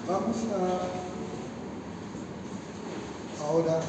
Vamos a ahora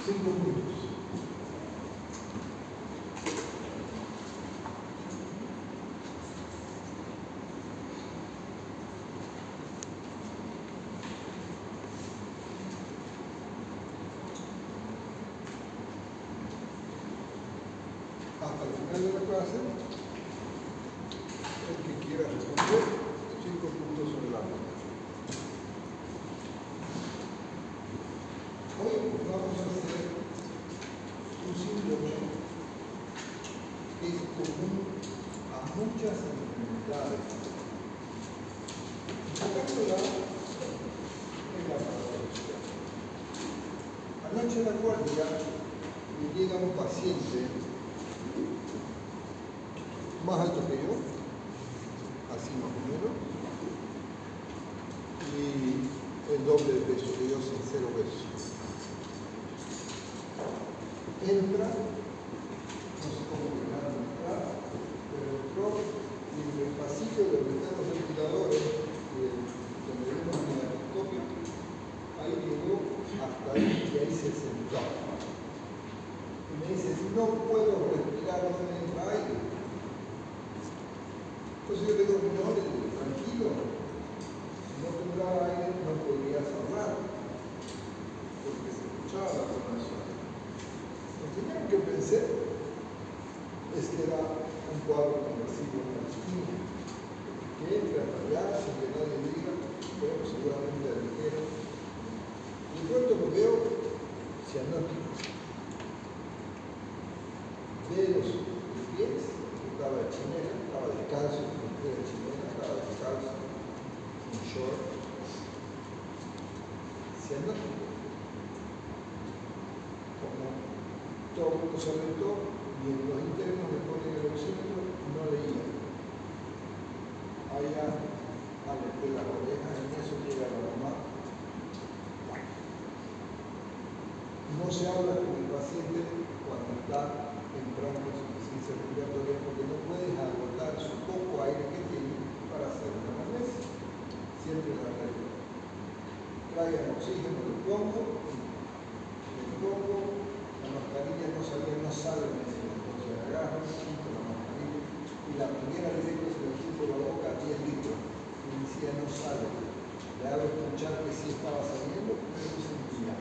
cinco puntos. Hasta el final de la clase, el que quiera responder, 5 puntos sobre la mesa. Hoy vamos a hacer un síndrome que es común a muchas enfermedades. Enfocándola en la patología. Anoche en la guardia me llega un paciente más alto que yo, así más o menos, y el doble de peso que yo, sin 0 pesos. Entra, no sé cómo llegar a entrar, pero entró y en el pasillo de donde están los ventiladores, donde vemos el microscopio, ahí llegó hasta ahí y ahí se sentó. Y me dice, no puedo respirar, no me entra aire. Entonces yo le digo, no, tranquilo, si no tendrá aire no podrías hablar, porque se escuchaba la formación. Lo primero que pensé es que era un cuadro conversivo en la esquina, que entre hasta allá sin que nadie diga, pero seguramente la ligera. Y pronto lo veo cianótico. De los pies, estaba de chinela, estaba descalzo, de chinela, estaba descalzo, un short, cianótico. Como todo el mundo se alentó y en los internos le ponen el oxímetro, no leía. Allá alenté las orejas, en eso llega la mamá. No se habla con el paciente cuando está en broncoinsuficiencia respiratoria porque no puedes agotar su poco aire que tiene para hacer una emergencia. Siempre la regla. Traigan oxígeno, le pongo, la mascarilla no salía, no sale, me decía, entonces agarro, quito la mascarilla y la primera vez que se le quito la boca a 10 litros y me decía, no sale. Le hago escuchar que sí estaba saliendo, pero no sentía.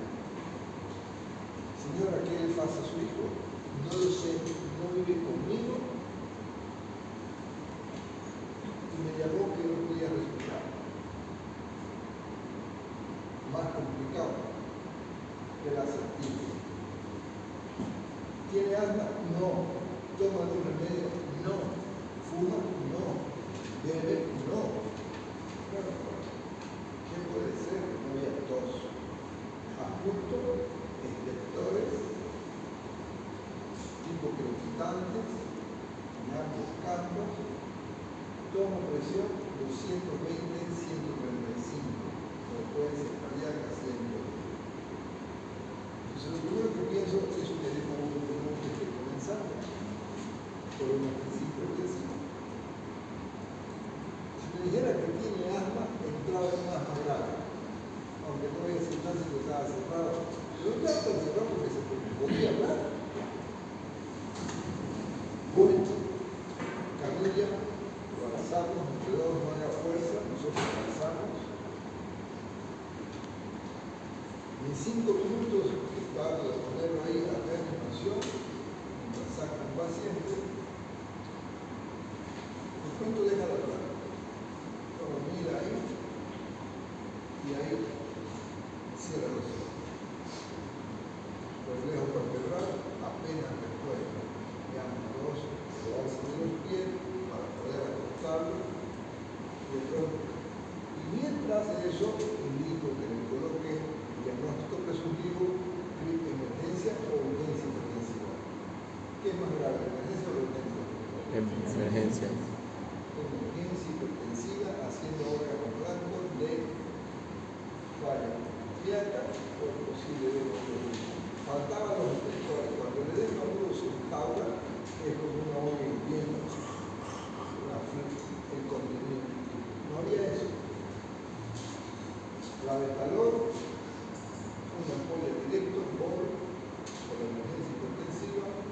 Señora, ¿qué le pasa a su hijo? No lo sé, no vive conmigo y me llamó que no podía respirar. Más complicado que la septicemia. ¿Tiene asma? No. ¿Toma algún remedio? No. ¿Fuma? No. ¿Bebe? No. Bueno, ¿qué puede ser? No había tos. Ajusto, inspectores, tipo crepitantes, en ambos campos, tomo presión 220, 135, frecuencia cardíaca 100. Entonces lo primero que pienso es un teléfono que esté comenzando por una principio intensivo. Si me dijera que tiene asma, entraba en un asma grave, aunque no voy a decir nada si estaba cerrado. Pero no estaba tan cerrado porque se podía hablar. Bueno, Camilla, lo abrazamos, entre dos no haga fuerza, nosotros abrazamos. Y en 5 minutos estaba de ponerlo ahí a la reanimación, mientras saca un paciente, de pronto deja de hablar. Luego mira ahí, y ahí cierra los ojos. Reflejo palpebral apenas recuerda. Veamos dos, quedarse de los pies para Emergencia. Emergencia hipertensiva, haciendo órgano blanco de falla cardíaca o posible de hemorragia. Faltaban los efectores. Cuando el edema agudo se instaura, es como una olla hirviendo el contenido. No había eso. La de calor, una ampolla directo por la emergencia hipertensiva,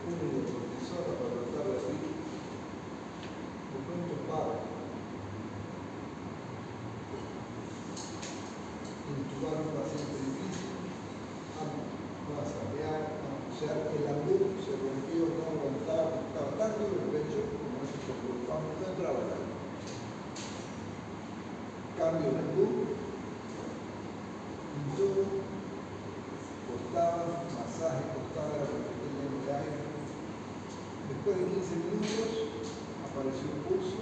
un hidrocortisona para tratar de abrir, de pronto para intubar a un paciente difícil, masajear, o sea, el ambú se rompió, no aguantaba, estaba tan duro el pecho como eso se preocupaba, no entraba el aire. Cambio de ambú, intubo, cortaba, masaje, cortaba la repetencia de aire. Después de 15 minutos apareció un pulso,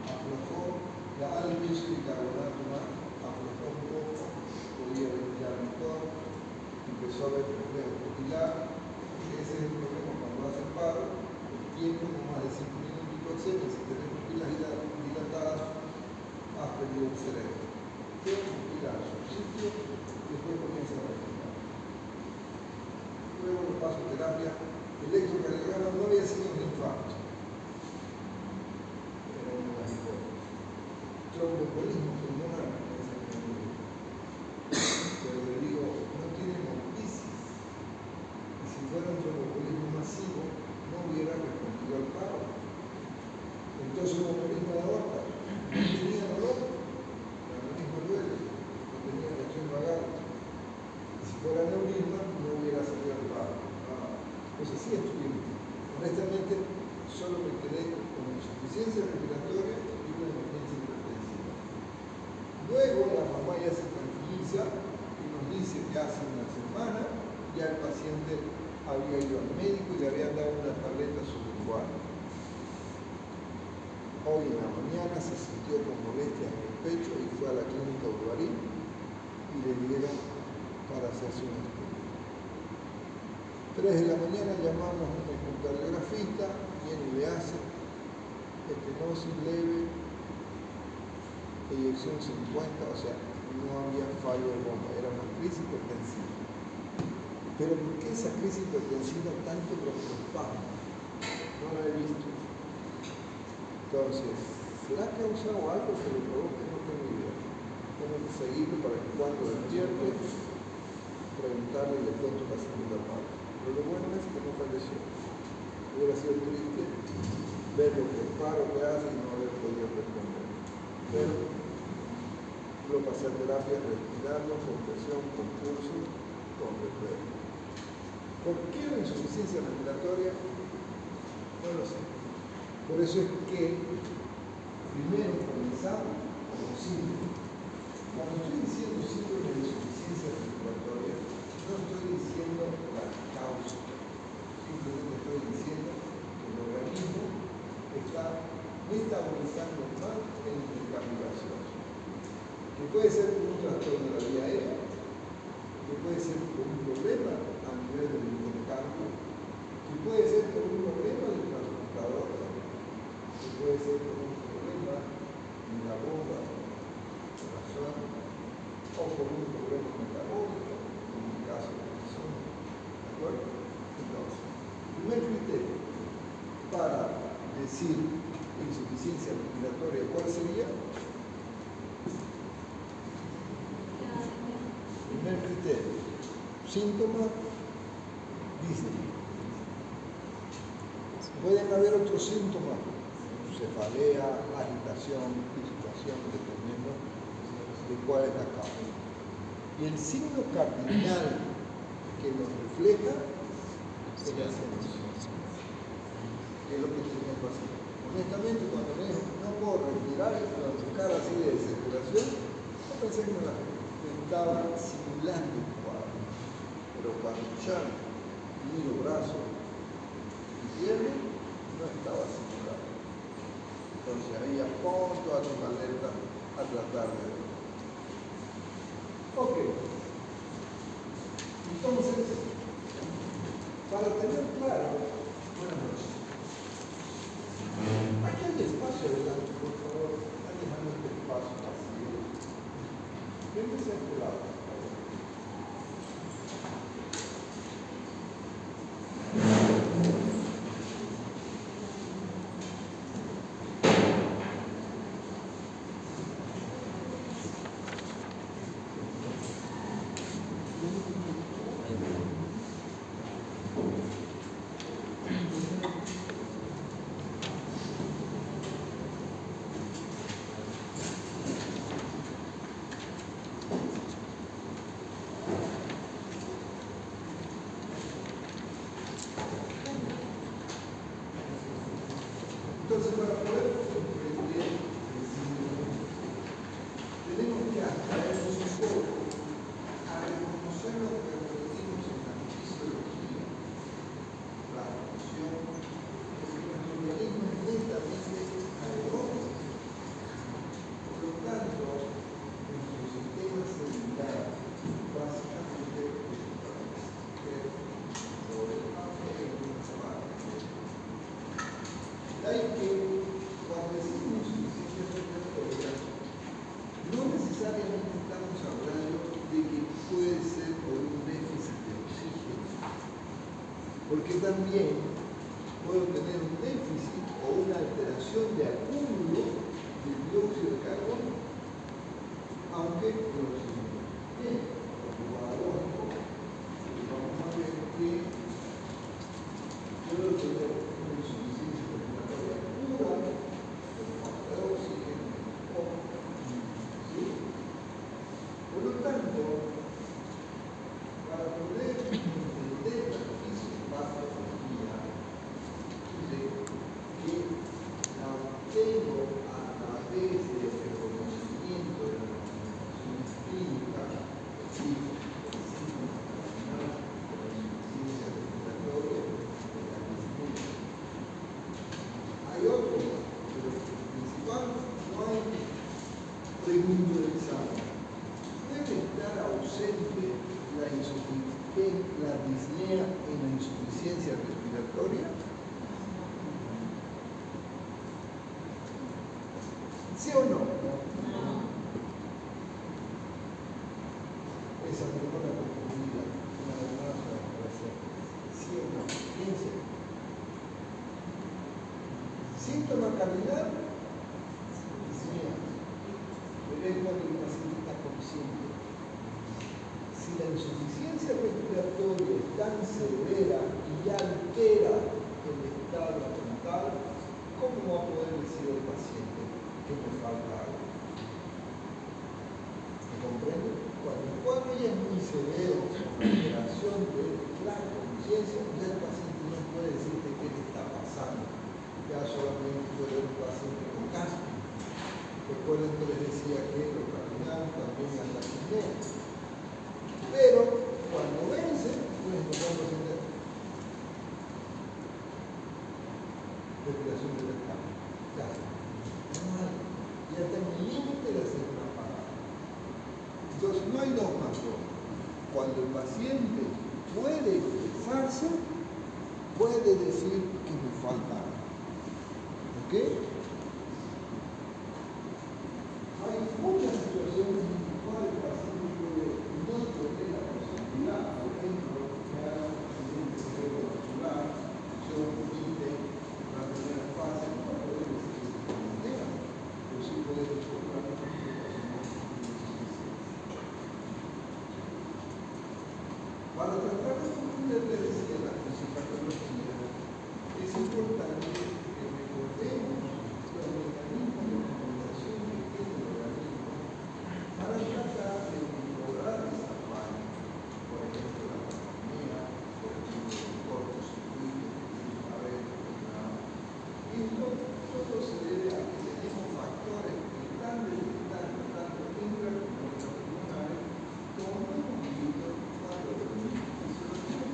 aflojó, la almidón de carbonato más, aflojó un poco, podía respirar mejor, empezó a ver reflejo pupilar, porque ese es el problema cuando hace el paro, el tiempo con más de 5 minutos hipoxemia, si tenés pupilas dilatadas, has perdido el cerebro. Queda pupilar a su sitio y después comienza a respirar. Luego lo paso a terapia. Electrocardiograma no había sido un infarto. Era una de las hipótesis. Tromboembolismo pulmonar. Pero le digo, no tiene hemolisis. Y si fuera un tromboembolismo masivo, no hubiera respondido al paro. Entonces un embolismo de aorta. No tenía dolor. El aneurisma duele. No tenía reacción vagal. Y si fuera aneurisma, no hubiera salido al paro. Pues así estuvimos. Honestamente, solo me quedé con insuficiencia respiratoria y una emergencia hipertensiva. Luego la mamá ya se tranquiliza y nos dice que hace una semana ya el paciente había ido al médico y le habían dado una tableta sublingual. Hoy en la mañana se sintió con molestias en el pecho y fue a la clínica Urbarí y le dieron para hacerse un estudio. 3 de la mañana llamamos a un ecocardiografista, viene y le hace estenosis leve, eyección 50, o sea, no había fallo de bomba, era una crisis hipertensiva. Pero ¿por qué esa crisis hipertensiva tanto preocupaba? No la he visto. Entonces, ¿será causado algo que lo provoque? No tengo idea. Tengo que seguirlo para que cuando despierte, preguntarle y le cuento la segunda parte. Pero lo bueno es que no falleció. Hubiera sido triste ver lo que el paro que hace y no haber podido responder. Pero lo pasé a terapia, respirarlo, con presión, con pulso, con reflejo. ¿Por qué la insuficiencia respiratoria? No lo sé. Por eso es que primero comenzamos con los síntomas. Cuando estoy diciendo síndrome de insuficiencia respiratoria, no estoy diciendo la causa, simplemente estoy diciendo que el organismo está metabolizando mal el intercambio gaseoso, que puede ser por un trastorno de la vía aérea, que puede ser por un problema a nivel del intercambio, que puede ser por un problema del transportador, que puede ser por un problema en la bomba corazón o por un problema metabólico, en el caso de la persona. ¿De acuerdo? Entonces, el primer criterio para decir insuficiencia respiratoria, ¿cuál sería? Primer criterio, síntoma, disney. Pueden haber otros síntomas, cefalea, agitación, crispación, dependiendo de cuál es la causa. Y el signo cardinal que nos refleja es la ascensión, que es lo que tiene el paciente. Honestamente, cuando no puedo respirar y con su cara así de desesperación, yo pensé que estaba simulando un cuadro. Pero cuando ya miro brazos y piernas, no estaba simulando. Entonces ahí apunto a tu alerta a tratar de ver. Ok. Entonces, para tener claro, buenas noches. Aquí hay espacio adelante, por favor, están dejando este espacio vacío. Véngase a este lado. Entonces, para poder comprender tenemos que atraernos un poco a reconocer lo que repetimos en la fisiología, la función, porque nuestro organismo es netamente aeróbico. Por lo tanto, nuestro sistema celular básicamente es sobre el papel de una parte. Hay que, cuando decimos insuficiencia respiratoria, no necesariamente estamos hablando de que puede ser por un déficit de oxígeno, porque también puedo tener un déficit o una alteración de acúmulo de dióxido de carbono, aunque el oxígeno bien, porque paradójico, vamos a ver que puedo tener una insuficiencia respiratoria pura, con falta de oxígeno, ¿sí? Por lo tanto, para poder entender la fisiopatología, que la obtengo a través del reconocimiento de la manifestación clínica, es decir, el síntoma nacional de la insuficiencia respiratoria de la disnea. Hay otro, pero el principal no hay pregunta del examen. ¿Puede estar ausente la disnea en la insuficiencia respiratoria? ¿Sí o no? Esa pregunta confundida, una vez más para hacer. ¿Sí o no? Piensen. Síntoma cardinal, disnea. Pero es cuando el paciente está consciente. Si la insuficiencia respiratoria es tan severa y altera el estado mental, ¿cómo va a poder decir el paciente que me falta algo? ¿Me comprende? Cuando el cuadro ya es muy severo, con la alteración de la conciencia, ya el paciente no puede decirte qué le está pasando. Ya solamente puede ver un paciente con casco. Recuerden que les decía que lo cardinal también es la disnea. Pero cuando vence, puedes notar los pacientes. Respiración del escape. Ya. Y hasta el límite de hacer una parada. Entonces no hay dos más dos. Cuando el paciente puede expresarse, puede decir que me falta algo. ¿Ok? Hay muchas situaciones en las cuales el paciente puede no tener la posibilidad, por ejemplo, que haga un accidente cerebrovascular, yo quite la primera fase, no puede decir que se contenga, pero sí puede encontrar una situación más difícil. Para tratar de comprender la fisiopatología, es importante que recordemos los mecanismos de comunicación que tiene el organismo para tratar de mejorar esa falla. Por ejemplo, la pulmonía, por ejemplo, el cortocircuito, a ver, y esto todo se debe a que tenemos factores que están detectando tanto intrapulmonares como hemos visto cuando tenemos fisiología.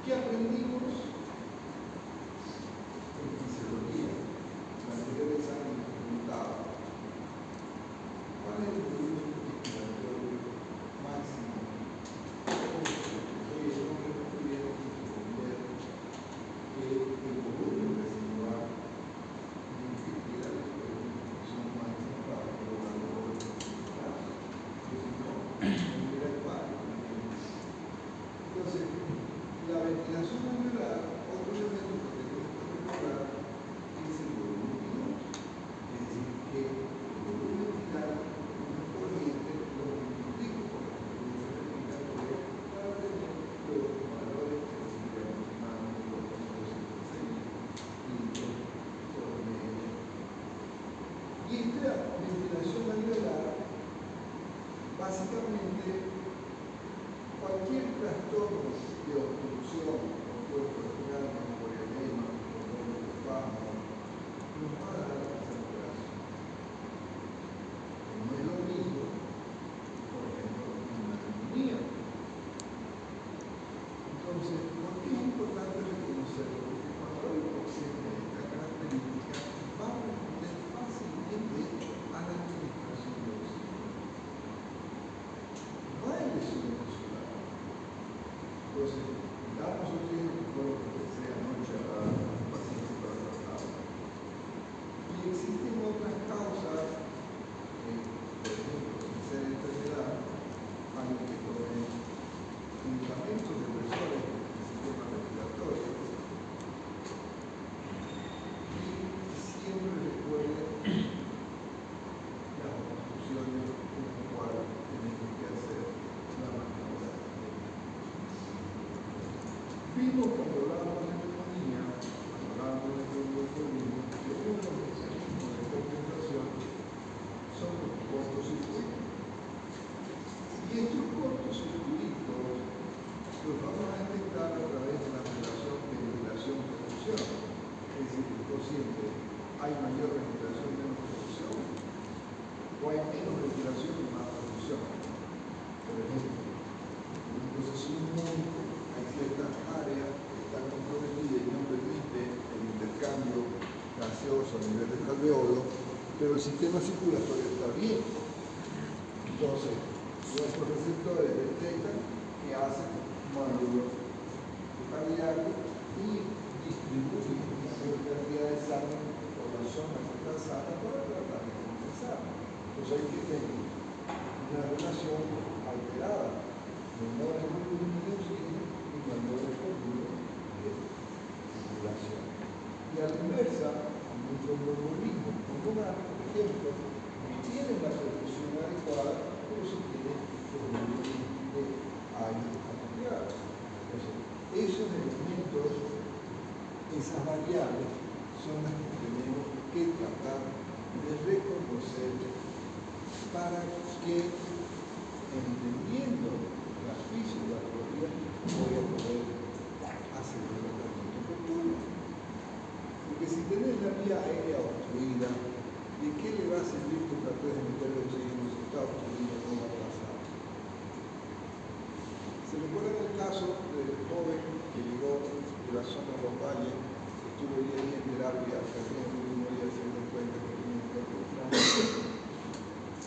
¿Qué aprendimos en fisiología? Las anteriores años nos preguntaba, ¿cuál es el volumen respiratorio máximo? Oye, no me pudieron responder que el volumen residual de la son máximos para probar los resultados. No hubiera igual. Entonces, la ventilación alveolar, otro elemento que tenemos que recordar es el volumen minuto. Es decir, que el volumen vital una corriente lo multiplico por la frecuencia respiratoria para tener los valores que serían aproximadamente 406 litros por medio. Y esta ventilación alveolar, básicamente, cualquier trastorno de obstrucción, compuesto renal, por edema, por espasmo, nos va a dar la saturación. No es lo mismo, por ejemplo, una neumonía. Entonces, ¿por qué es importante reconocerlo? Porque cuando hay un paciente de esta característica, va a responder fácilmente a la administración de oxígeno. No hay lesiones musculares. Entonces, damos oxígeno, que fue lo que empecé anoche a dar a los pacientes para tratar. Y existen otras causas, por ejemplo, sin ser enfermedad, alguien que tome medicamentos depresores del sistema respiratorio y siempre recuerden las obstrucciones en las cuales tenemos que hacer la maniobra. Vimos cuando hablábamos de neumonía, cuando hablábamos de neumonismo, que uno de los mecanismos de compensación son los cortocircuitos. Y estos cortocircuitos los vamos a detectar a través de la relación de ventilación-perfusión. Es decir, el paciente hay mayor ventilación, menos perfusión, o hay menos ventilación y más perfusión. Por ejemplo, en un proceso inmunológico hay ciertas áreas que están comprometidas y no permite el intercambio gaseoso a nivel del alveolo, pero el sistema circulatorio está bien. Entonces, nuestros receptores detectan que hacen módulos cardíaco y distribuyen una mayor cantidad de sangre por la zona que está sana para tratar de compensar. Entonces hay que tener una relación alterada, menor el volumen de oxígeno y mayor el volumen de circulación. Y a la inversa, muchos microorganismos pulmonares, por ejemplo, tienen la perfusión adecuada, pero se tienen los volúmenes de aire apropiados. Entonces, esos elementos, esas variables, son las que tenemos que tratar de reconocer para que, entendiendo la fisiopatología, voy a poder hacer el tratamiento oportuno. Porque si tenés la vía aérea obstruida, ¿de qué le va a servir que trates de meterle oxígeno si está obstruido? No va a pasar. ¿Se recuerdan el caso del joven que llegó de la zona de los valles, estuvo 10 días en terapia, hasta el último día se dio cuenta que tenía un cuerpo inflamado?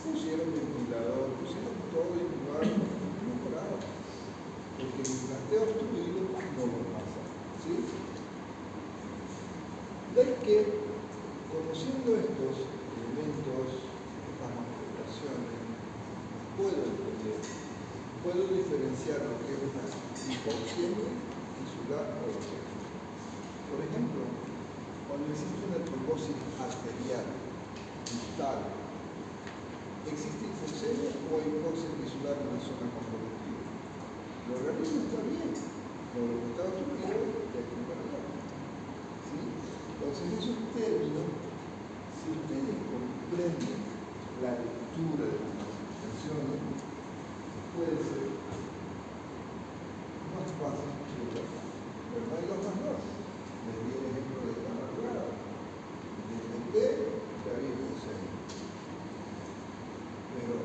Pusieron ventilador, pusieron todo y lugar no mejoraba. Porque mientras esté obstruido no lo pasa. ¿Sí? De ahí que, conociendo estos elementos, estas manifestaciones, puedo entender, puedo diferenciar lo que es una hipoxemia tisular o urgente. Por ejemplo, cuando existe una trombosis arterial, distal, ¿existe hipoxemia o hipoxia tisular en la zona comprometida? El organismo está bien, pero lo que está obstruido hay que perderlo. ¿Sí? Entonces, esos términos, si ustedes comprenden la lectura de las manifestaciones, puede ser más fácil que otra. Pero no hay dos más dos. Les di el ejemplo de esta madrugada. Detecté que había hipoxemia. Pero,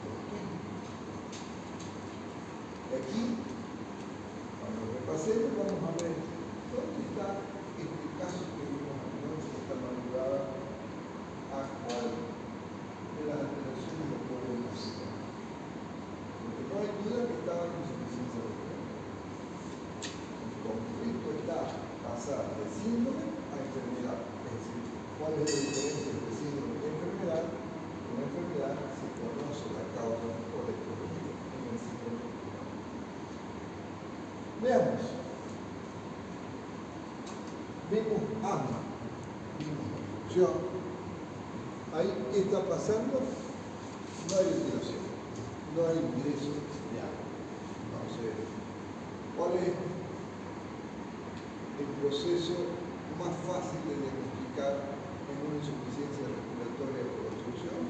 ¿por qué? Y aquí, cuando hacemos, vamos a ver dónde está este caso que vimos anoche, esta madrugada, a cuál de las alteraciones lo podemos hacer. Porque no hay duda que estaba en insuficiencia renal. El conflicto está pasar de síndrome a enfermedad. Es decir, ¿cuál es la diferencia entre síndrome y enfermedad? En la enfermedad se conoce la causa o la etiología. En el síndrome no. Veamos. Vemos AMA, vimos obstrucción. Ahí, ¿qué está pasando? No hay ventilación, no hay ingreso de agua. Entonces, ¿cuál es el proceso más fácil de diagnosticar en una insuficiencia respiratoria por obstrucción?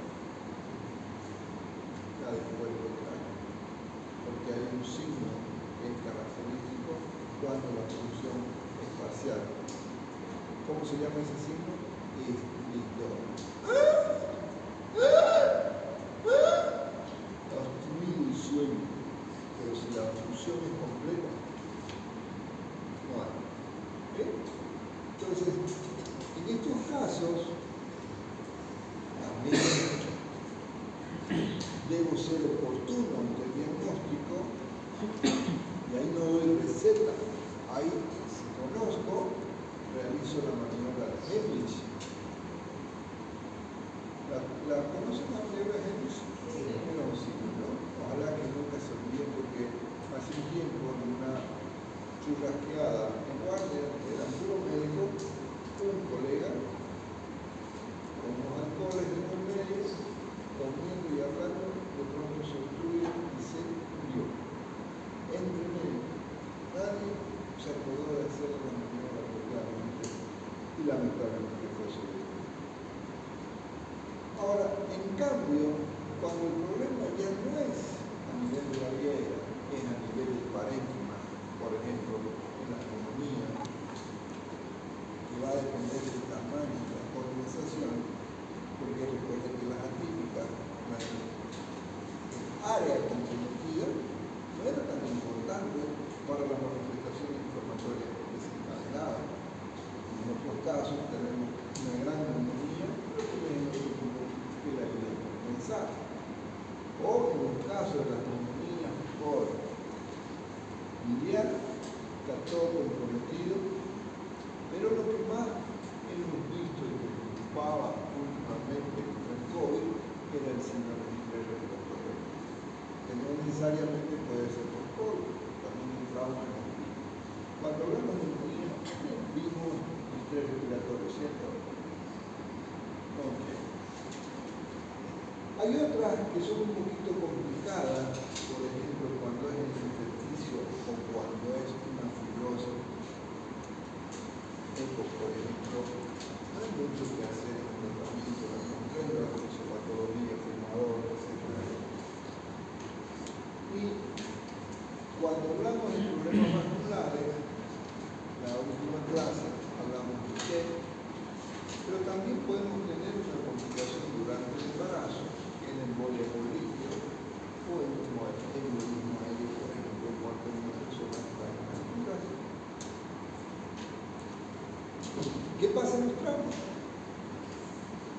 La del cuerpo extraño, porque hay un signo que es característico cuando la obstrucción es parcial. ¿Cómo se llama ese signo? Estridor. Obstruido el sueño, pero si la obstrucción es completa, no hay. Entonces, en estos casos, también debo ser oportuno ante el diagnóstico, y ahí no doy receta. Ahí, si conozco, realizo la maniobra de Heimlich. ¿La conocen la maniobra de Heimlich? Sí. ¿No? Ojalá que nunca se olviden, porque hace un tiempo en una churrasqueada en guardia, era puro médico, un colega con unos alcoholes de por medio, comiendo y hablando, de pronto se obstruye y se murió. Entre medio, nadie se acordó de hacer la maniobra apropiadamente y lamentablemente fue sobrevivido. Ahora, en cambio, cuando el problema ya no es a nivel de la vía, es a nivel del parénquima, por ejemplo, en la pulmonía, que va a depender del tamaño de la condensación, porque recuerden que las atípicas, el área comprometida no era tan importante para la manifestación inflamatoria desencadenada. En otros casos tenemos una gran neumonía, pero tenemos que la ayuda a compensar. O en los casos de las neumonías por biliar, está todo comprometido, pero lo que más hemos visto y que preocupaba últimamente con el COVID era el síndrome de estrés respiratorio, que no necesariamente puede ser por COVID, también un trauma en el virus. Cuando hablamos de neumonía, vimos estrés respiratorio, ¿cierto? Okay. Hay otras que son un poquito complicadas, por ejemplo, cuando es el intersticio o cuando es una fibrosis. Por ejemplo, no hay mucho que hacer en el tratamiento, la comprendo, la conservatología, fumador, etc. Y cuando hablamos de problemas vasculares, la última clase hablamos de qué, pero también podemos tener una complicación durante el embarazo, en embolia por líquido, o en embolismo aéreo, por ejemplo, cuando una persona está en una desnudación. ¿Qué pasa en los traumas?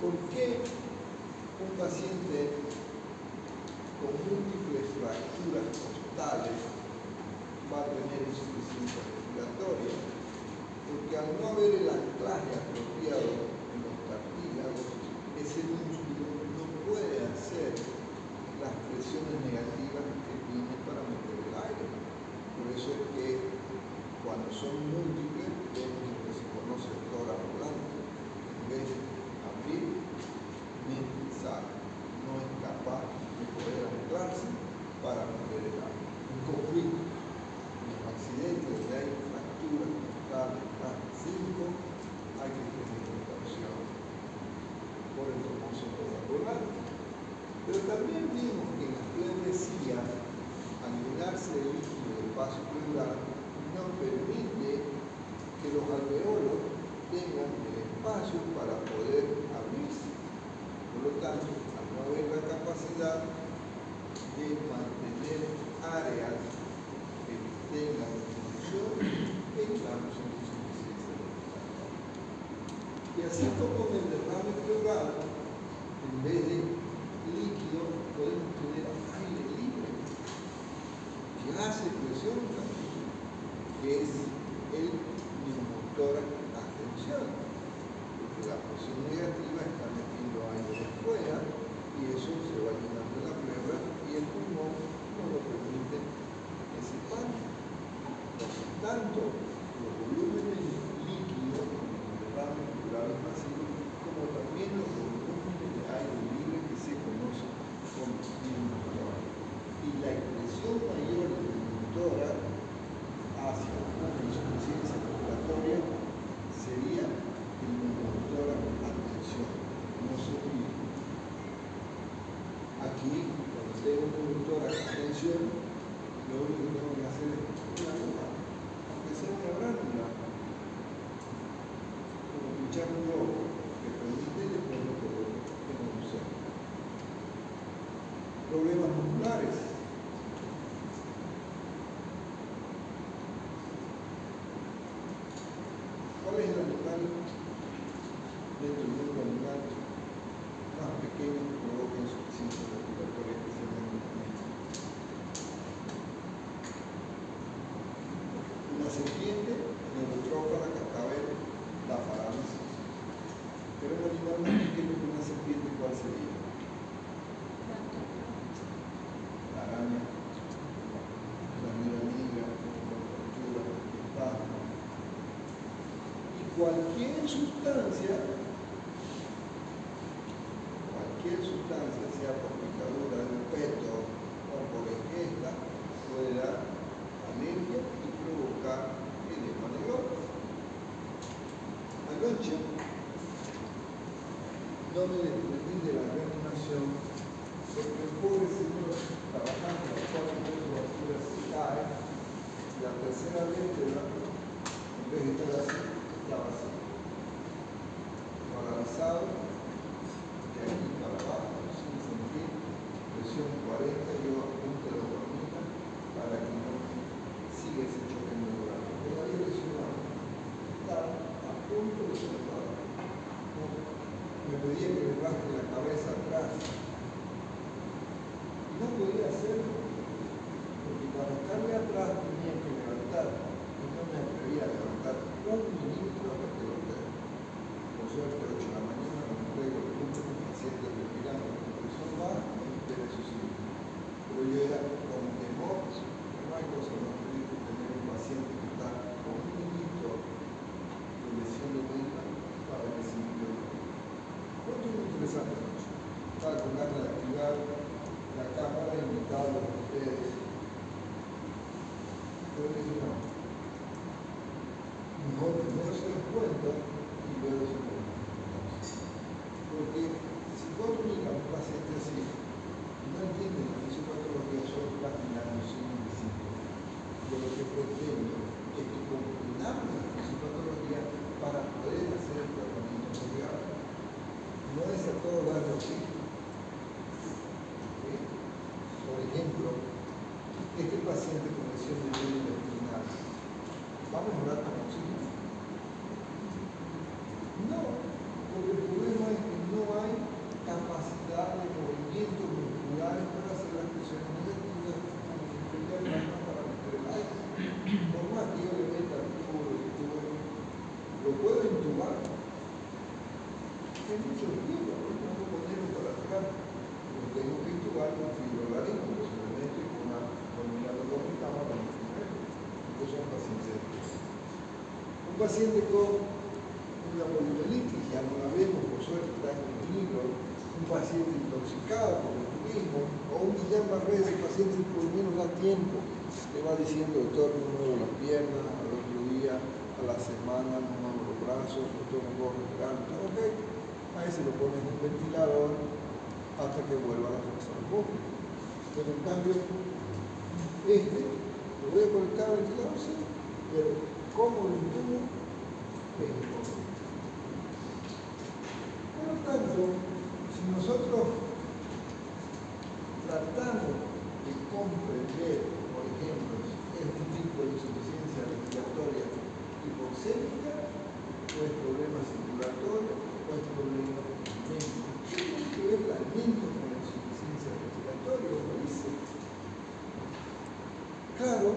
¿Por qué un paciente con múltiples fracturas costales va a tener insuficiencia respiratoria? Porque al no haber el anclaje apropiado en los cartílagos, ese músculo no puede hacer las presiones negativas que tiene para meter el aire. Por eso es que cuando son múltiples, vemos lo que se conoce el tórax volante. En vez de abrir, sale. No es capaz de poder anclarse para meter el aire. Un conflicto, un accidente donde hay fracturas costales, clase 5, hay que tener precaución por el famoso tórax volante. Pero también vimos que en las pleuresías, al llenarse el líquido del vaso pleural, no permite que los alveolos tengan el espacio para poder abrirse. Por lo tanto, al no haber la capacidad de mantener áreas que tengan función, Necesito con el derrame pleural, en vez de líquido, podemos tener aire libre, que hace presión también, que es el neumotórax atención, porque la presión negativa está metiendo aire de afuera y eso se va llenando la pleura y el pulmón no lo permite que se pare. Entonces, tanto los volúmenes líquidos, como el derrame pleural masivo, como también los volúmenes de aire libre que se conocen como neumotórax. Y la expresión mayor del neumotórax hacia una insuficiencia respiratoria sería el neumotórax atención, no sufrir. Aquí, cuando tengo un neumotórax atención, lo único que tengo que hacer es una aguja, aunque sea una granula, como pinchar un globo, que permite y después lo puedo usar. Problemas musculares. ¿Cuál es el animal dentro del mundo animal más pequeño que provoca insuficiencia respiratoria, especialmente en México? Una serpiente, Neurotróphala cascabel, la parálisis. Pero un animal más pequeño que una serpiente, ¿cuál sería? La araña, la negra, la tortuga, el pájaro. Cualquier sustancia, sea por picadura de un peto o por ingesta, puede dar alergia y provocar edema de glóbulos. Anoche no me desprendí de la reanimación porque el pobre señor trabajando en las 4 musculaturas se cae y la tercera vértebra, en vez de estar así, estaba así, paralizado, de aquí para abajo, sin sentir, presión 40, yo a punto de dormir para que no siga ese choque neuronal. Todavía lesionado, estaba a punto de soltar. Me pedía que le baje la cabeza atrás y no podía hacerlo, porque para estarle atrás tenía que levantar y no me atrevía a levantar un milímetro hasta que lo tenga. Por suerte, 8 de la mañana, me entrego el mucho con pacientes respirando con presión baja y espera su sitio. Pero yo era con temor, no hay cosa más feliz que tener un paciente que está con un milímetro de lesión de vena para que se limpie. Otro muy interesante noche. Estaba con ganas de activar la cámara e invitarlos a ustedes. Pero le dije no. Mejor primero se los cuento y luego se los cuento. Porque si vos miras a un paciente así, no entienden la fisiopatología, solo están mirando signos de síntomas. Yo lo que pretendo es que comprendamos la fisiopatología para poder hacer el tratamiento apropiado. No es a todo darle oxígeno. Por ejemplo, este paciente con lesión de vena intestinal, ¿vamos a dar con oxígeno? No, porque el problema es que no hay capacidad de movimientos musculares para hacer las presiones negativas para meter el aire. Por más que yo le meta el tubo, lo puedo intubar. Hay muchos libros, no puedo ponerlo para atrás. Lo tengo que intubar con fibrolarín, posiblemente con una abdominal para estos son pacientes. Un paciente con una poliomielitis, ya no la vemos, por suerte está en el libro. Un paciente intoxicado por el turismo, o un Guillain-Barré, ese paciente por lo menos da tiempo, le va diciendo, doctor, no muevo las piernas, al otro día, a la semana, no muevo los brazos, doctor, no puedo respirar, ok, a ese lo pones en un ventilador hasta que vuelva a la fuerza del bote. Pero en cambio, lo voy a conectar al ventilador, sí, pero ¿cómo lo intubo? Es imposible. Por lo tanto, si nosotros tratamos de comprender, por ejemplo, este tipo de insuficiencia respiratoria hipoxémica, o es problema circulatorio, Claro,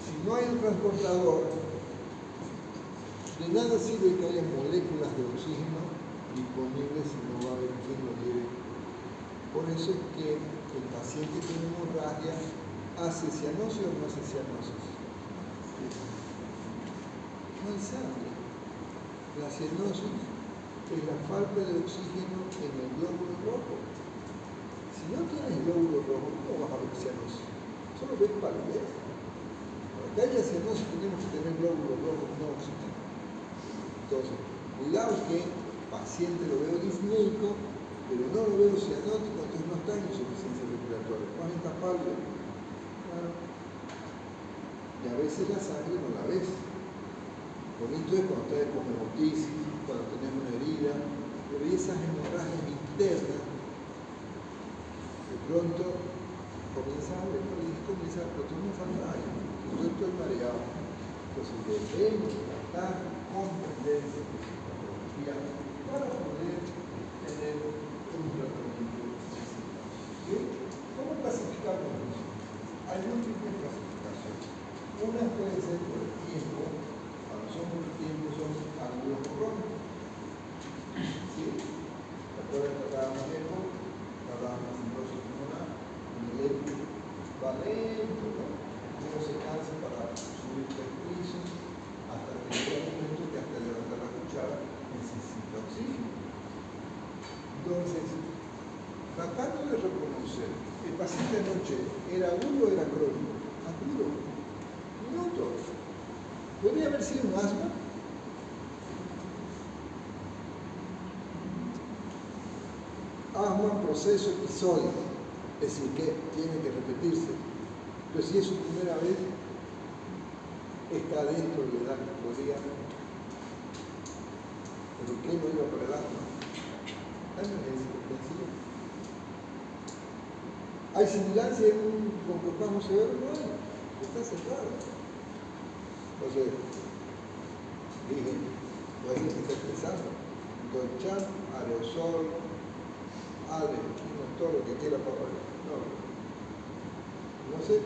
si no hay un transportador, de nada sirve que haya moléculas de oxígeno disponibles si no va a haber quien lo lleve. Por eso es que el paciente con hemorragia hace cianosis o no hace cianosis. No hay sangre. La cianosis es la falta de oxígeno en el glóbulo rojo. Si no tienes glóbulo rojo, ¿cómo vas a ver cianosis? Solo ves palidez. Para que haya cianosis tenemos que tener glóbulo rojo, no oxígeno. Entonces, cuidado que el paciente lo veo disneico, pero no lo veo cianótico, entonces no está en insuficiencia respiratoria. ¿Cuál está pálido? Claro. Y a veces la sangre no la ves. Bonito es cuando está con hemotisis, cuando tenemos una herida, pero esas hemorragias internas, de pronto comienza a ver, pero tú me falta algo, yo estoy mareado. Entonces debemos tratar con tendencia de psicología para poder tener un tratamiento exitoso. ¿Sí? ¿Cómo clasificamos eso? Hay múltiples clasificaciones. Una puede ser por el tiempo. Cuando son por el tiempo son ángulos crónicos. ¿Sí? ¿Recuerdan que hablábamos de esto? Hablábamos de fibrosis pulmonar. El electro va lento, ¿no? Uno se cansa para subir el piso hasta que llega un momento que hasta levantar la cuchara necesita oxígeno. Entonces, tratando de reconocer, el paciente anoche era agudo o era crónico. Agudo. Minutos. ¿Podría haber sido un asma? Asma, proceso episódico, es decir, que tiene que repetirse. Pero si es su primera vez, está dentro de la categoría. ¿Pero qué no iba para el asma? Hay emergencia hipertensiva. ¿Hay sibilancia en un broncoespasmo severo? No hay. Está cerrado. Entonces, dije, puede ser que esté empezando. Dolchan, aerosol, todo lo que quiera para allá. No sé,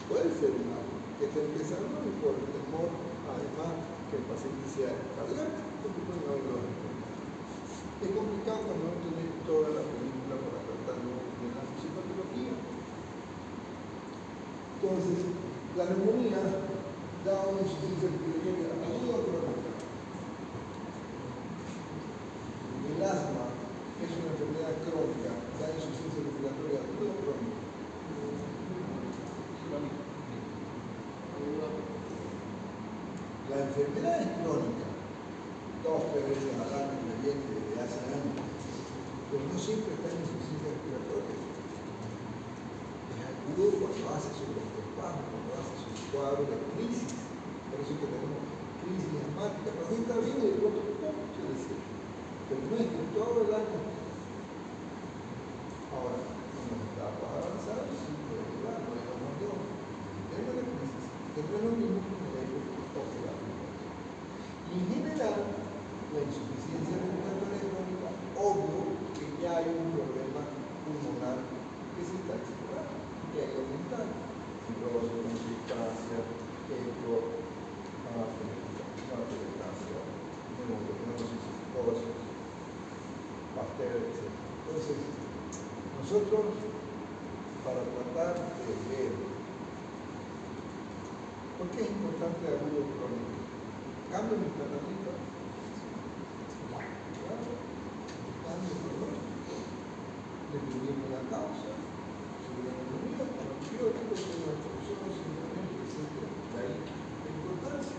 puede ser una que esté empezando y por el temor, además, que el paciente sea cardíaco, porque puede haber los efectos. Es complicado cuando no tenés toda la película para tratarlo de la psicopatología. Entonces, la neumonía da una insuficiencia respiratoria aguda o crónica. El asma es una enfermedad crónica, da insuficiencia respiratoria aguda o crónica. La enfermedad es crónica, 2-3 veces al año me viene desde hace años, pero no siempre está en insuficiencia respiratoria. Es agudo cuando hace su broncoespasmo, cuando hace su cuadro de crisis. Por eso que tenemos crisis asmática. La gente está bien y de pronto, se decide. Pero no es que todo el año. Ahora, en las etapas avanzadas, sí puede llevar, no es un montón. Tenemos la crisis, que no es lo mismo que un médico operado. Y en general, la insuficiencia respiratoria crónica, obvio que ya hay un problema pulmonar que se está explorando, que hay que aumentar. Fibrosis, constristasia, eco, hipertensión, neumotoxinosis, psicosis, Pasteur, etc. Entonces, nosotros, para tratar de ver por qué es importante el agudo crónico, cambio mi tratamiento, cambio el pronóstico, dependiendo de la causa, sobre la neumonía, con antibióticos, con la corrupción, simplemente, etc. De ahí la importancia.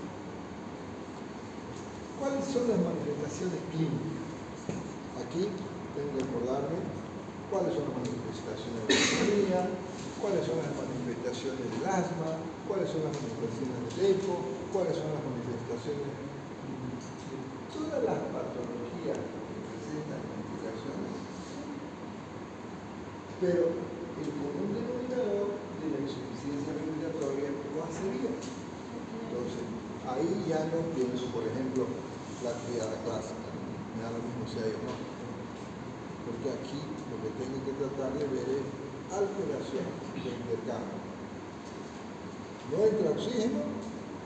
¿Cuáles son las manifestaciones clínicas? Aquí tengo que recordarme cuáles son las manifestaciones de la neumonía, cuáles son las manifestaciones del asma, cuáles son las manifestaciones del eco, cuáles son las manifestaciones de todas las patologías que presentan complicaciones. Pero el común denominador de la insuficiencia respiratoria no hace bien. Entonces, ahí ya no pienso, por ejemplo, la triada clásica, me da lo mismo si hay o no. Porque aquí lo que tengo que tratar de ver es alteración de intercambio. ¿No entra oxígeno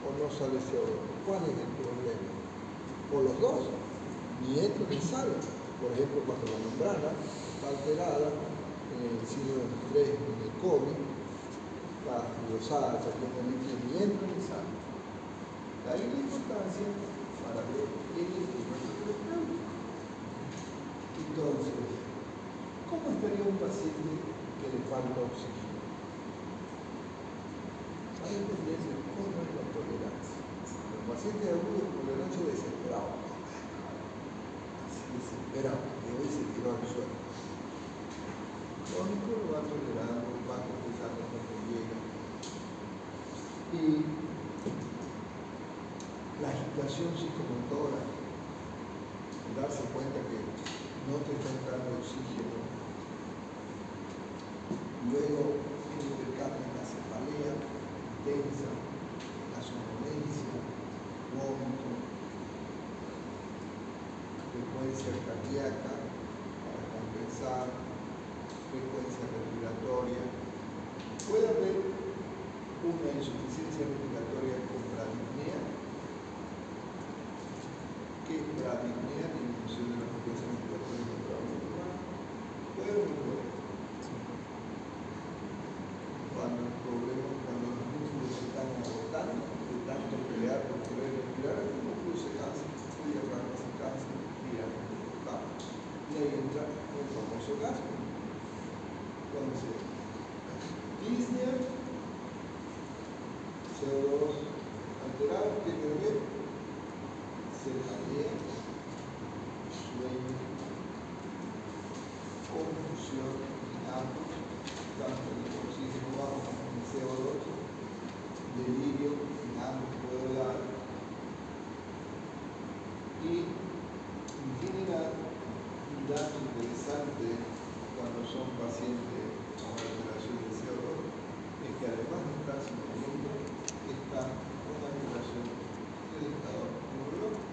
o no sale CO2? ¿Cuál es el problema? O los dos, ni entra ni sale. Por ejemplo, cuando la membrana está alterada en el síndrome de estrés, en el COVID, está fibrosada, ni entra ni sale. De ahí la importancia para ver el equilibrio terapéutico. Entonces, ¿cómo estaría un paciente que le falta oxígeno? Va a depender de cómo es la tolerancia. Los pacientes agudos por la noche desesperados, así desesperados, que hoy se tiró al suelo. Crónico lo va tolerando, va compensando cuando llega. Y la agitación psicomotora, darse cuenta que no te está entrando oxígeno. Luego, en el intercambio, la cefalea intensa, la somnolencia, vómito, frecuencia cardíaca para compensar, frecuencia respiratoria. Puede haber una insuficiencia respiratoria con bradipnea, que bradipnea, disminución de la frecuencia respiratoria intraventricular, puede o no puede. Cuando los músculos se están agotando, de tanto pelear por poder respirar, el músculo se cansa, el diafragma se cansa, mira, vamos. Y ahí entra el famoso gasto. Entonces, disnea, CO2 alterado, ¿qué tiene que ver? Cefalea, sueño, confusión, ambos, tanto el oxígeno bajo como el CO2, delirio, ambos puede dar. Y en general, un dato interesante cuando son pacientes con alteración de CO2 es que además de estar sin movimiento, está con alteración del estado neurológico.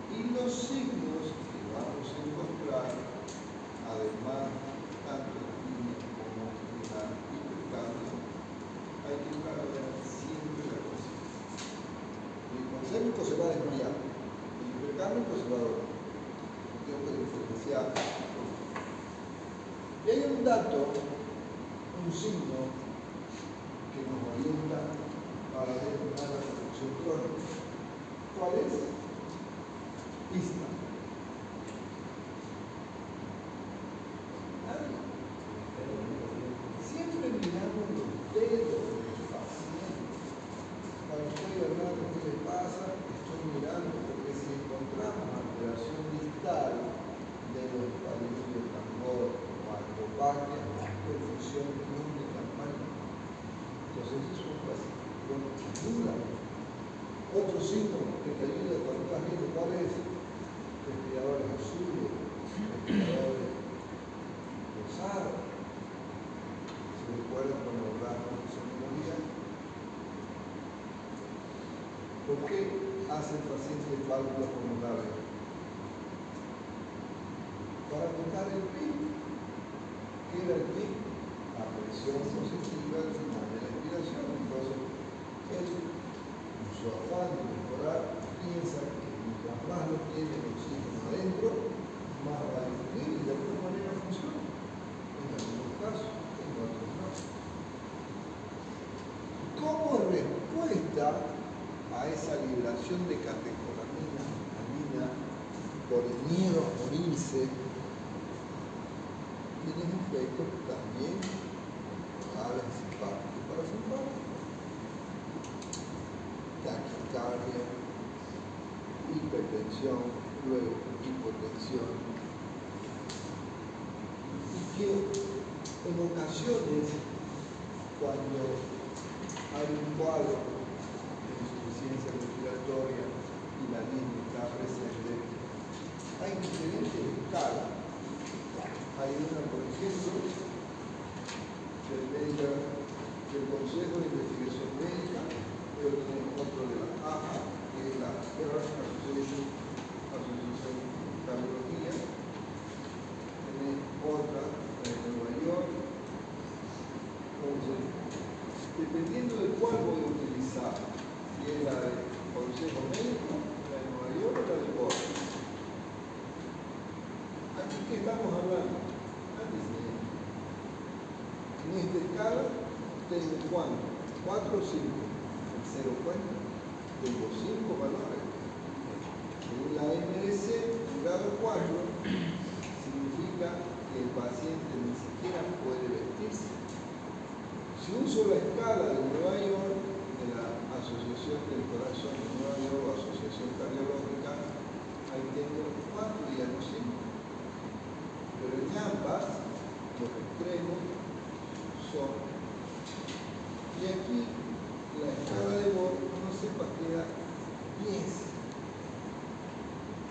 Y los signos que vamos a encontrar, además, tanto en la clínica como en la hipercambio, hay que estar a ver siempre la conciencia. El concéntrico se va a desmayar, el hipercámbico se va a dormir. Tengo que diferenciar. Y hay un dato, un signo, que nos orienta para determinar la afección crónica. ¿Cuál es? Vista. Siempre miramos los dedos del paciente. Cuando estoy hablando qué le pasa, estoy mirando porque si encontramos alteración distal de los palillos tambor o algopaquia, perfusión crónica maligna. Entonces eso es fácil. Bueno, ayuda. Otro síntoma que te ayuda cuando estás viendo cuál es: respiradores azules, respiradores rosados. ¿Se recuerdan cuando hablamos de somnolencia? ¿Por qué hace el paciente válvulas pulmonares? Para notar el PIB. ¿Qué era el PIB? La presión positiva al final de la expiración. Entonces, él, en su afán de mejorar, piensa que mientras más lo tiene el oxígeno adentro, más va a disminuir y de alguna manera funciona. En algunos casos, en otros no. Como respuesta a esa liberación de catecolamina por el miedo a morirse, tienen efectos también morales, simpáticos y parasimpáticos. Taquicardia, hipertensión, luego hipotensión. Y que en ocasiones, cuando hay un cuadro de insuficiencia respiratoria y la línea está presente, hay diferentes escalas. Hay una, por ejemplo, del Consejo de Investigación Médica, pero tenemos otro de la AHA, que es la Association de Cardiología, tenemos otra de Nueva York, entonces dependiendo de cuál voy a utilizar, si es la de Consejo Médico, la de Nueva York o la de Boston. Aquí que estamos hablando, en esta escala tengo ¿cuánto? 4 o 5. El 0 cuenta, tengo 5 valores. En la MRC, grado 4, significa que el paciente ni siquiera puede vestirse. Si uso la escala de Nueva York, de la Asociación del Corazón de Nueva York o Asociación Cardiológica, ahí tengo 4 y ya no 5. Pero en ambas, los extremos son. Y aquí, la escala de Mohs, no sé para qué da 10.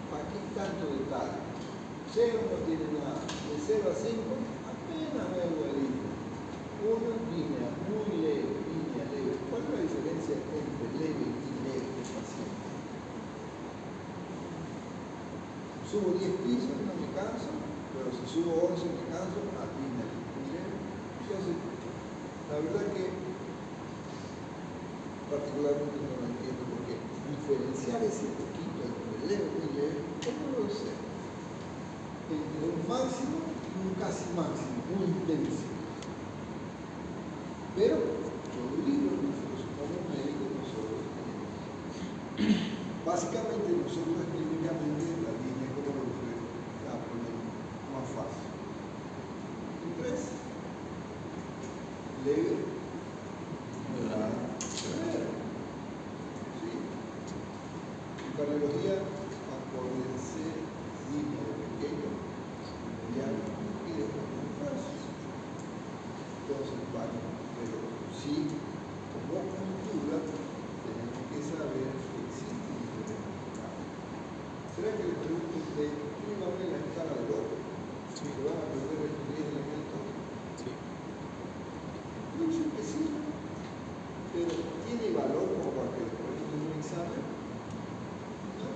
¿Para qué tanto detalle? 0 no tiene nada. De 0 a 5, apenas veo el hilo. 1, línea muy leve, línea leve. ¿Cuál es la diferencia entre leve y leve del paciente? Subo 10 pisos, no me canso, pero si subo 11 me canso, línea muy leve. Entonces, la verdad que particularmente no lo entiendo porque diferenciar ese poquito entre leve y leve, ¿cómo lo sé? Entre un máximo y un casi máximo, muy intenso. Pero yo lo digo, nosotros somos médicos, nosotros básicamente nosotros clínicamente la línea como lo la ponemos más fácil. Y 3, leve, moderada, severa. ¿Sí? En cardiología, acuérdense, línea de pequeño, mediano y de fuerza. Entonces, vale, pero sí, como cultura, tenemos que saber que existen diferentes casos. ¿Será que les pregunto a usted, ¿quién va a ver la escala del otro? Sí. ¿Se van a aprender a escribir elementos? Sí. Yo sé que sí, pero ¿tiene valor como para que después de un examen? No,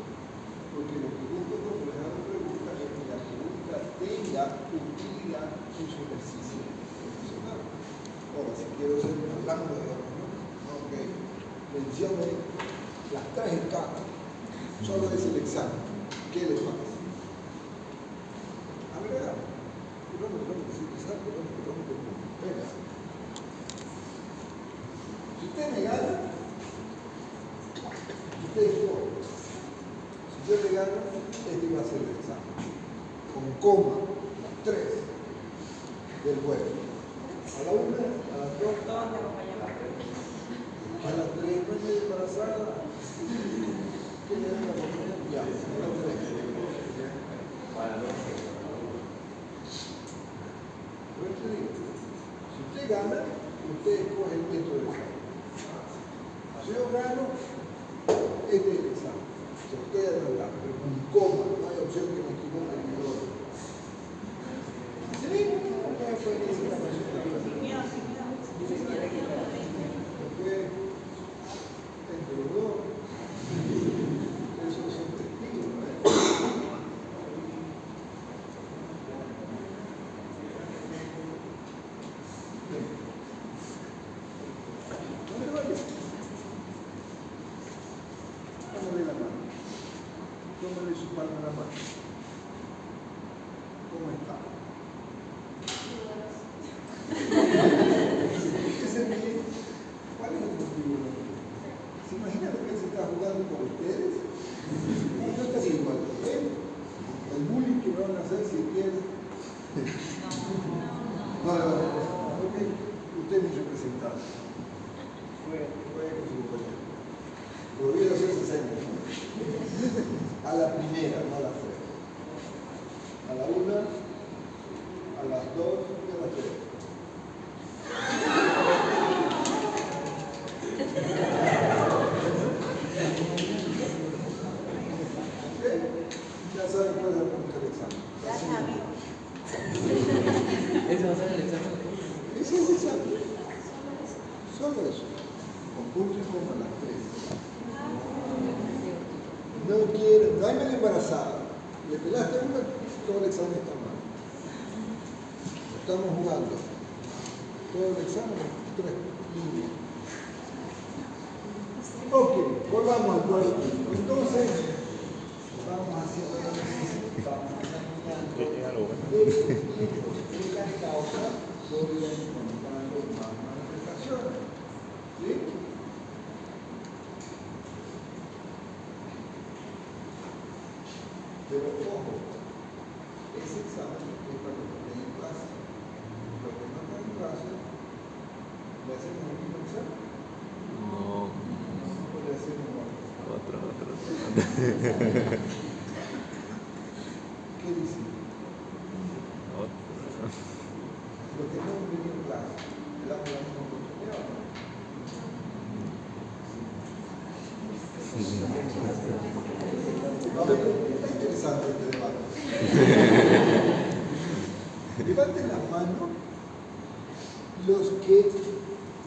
porque lo que busco con la pregunta es que la pregunta tenga utilidad en su ejercicio profesional. Ahora, si quiero ser hablando de ok, mencione las 3 escalas, solo es el examen. ¿Qué le pasa? A ver, venga. Si usted me gana, usted es bueno. Si yo le gano, este va a ser el examen. Con coma, las 3 del juego. A la 1, a las 2, a las 3, no estoy embarazada. ¿Qué le dan a comer? Ya, a las 3. Pero te digo, si usted gana, usted escoge el método de examen. Si yo gano, este es el examen. Se estoy adelantando, pero con coma, no hay opción que me equivoque en el otro. ¿Se ve? ¿Cómo fue esa la después, entre los dos, esos son testigos, ¿no? No le vayas. Tómale la mano. Tómale su palma en la mano. ¿Cómo está? ¿Qué se ríe? ¿Cuál es el motivo? ¿Se imagina que él se está jugando con ustedes? Yo estaría igual que él. El bullying que me van a hacer si quieren. No. Okay. Usted es mi representante. Fue con su compañero. Pero voy a hacer 60. A la primera, no a la 3. A la 1, a las 2 y a las 3. ¿Okay? Ya saben cuál es la pregunta del examen. Ya sabía. ¿Eso va a ser el examen? Ese es el examen. Solo eso. Con punto y coma a las 3. No quiero, no hay medio embarazada. Le pelaste una, todo el examen está mal. Estamos jugando. Todo el examen, 3 líneas. Ok, volvamos al cuadro. Entonces, vamos haciendo el análisis, vamos examinando de las causas, voy encontrando más manifestaciones. ¿Sí? Pero ojo, ese examen es para los que estén en clase. Los que no están en clase, ¿le hacemos el mismo examen? No. ¿O le hacemos Otro. ¿Qué dice? Otro. Los que no han venido en clase, ¿le damos la misma oportunidad o no? Está interesante este debate. Levanten las manos los que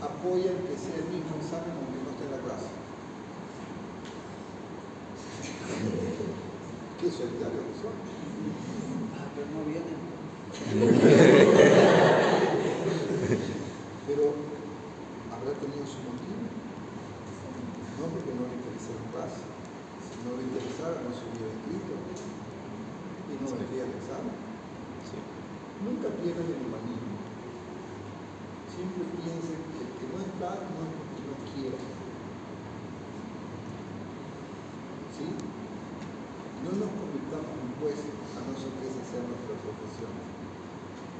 apoyan que sea el mismo examen aunque no esté en la clase. ¿Qué solidarios que son? Pero no vienen. Pero habrá tenido su motivo. No porque no le interesa la clase. Si no le interesara, no se hubiera escrito. Y no vendría el examen. Sí. Nunca pierdan el humanismo. Siempre piensen que el que no está no es porque no quiera. ¿Sí? No nos convirtamos en jueces a no ser que esa sea nuestra profesión.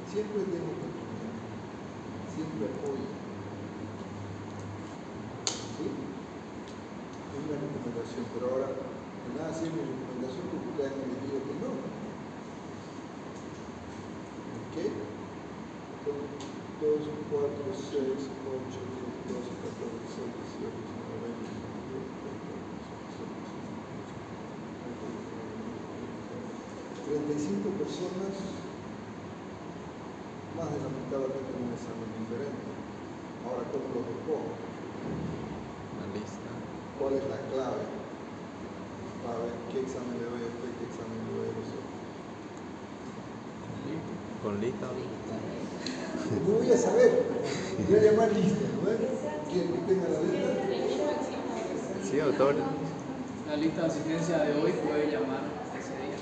Siempre den oportunidad. Siempre apoyen. ¿Sí? Es una recomendación, pero ahora de nada sirve mi recomendación porque ustedes me les digo que no. ¿Ok? 2, 4, 6, 8, 10, 12, 14, 16, 17, 19, 20, 35 personas, más de la mitad van a tener un examen diferente. Ahora, ¿cómo lo recojo? La lista. ¿Cuál es la clave? Para ver qué examen le doy a usted, qué examen le doy a los otros. Con lista. No voy a saber. Voy a llamar lista, ¿no es? ¿Quién que tenga la lista? Sí, autor. La lista de asistencia de hoy puede llamar ese día.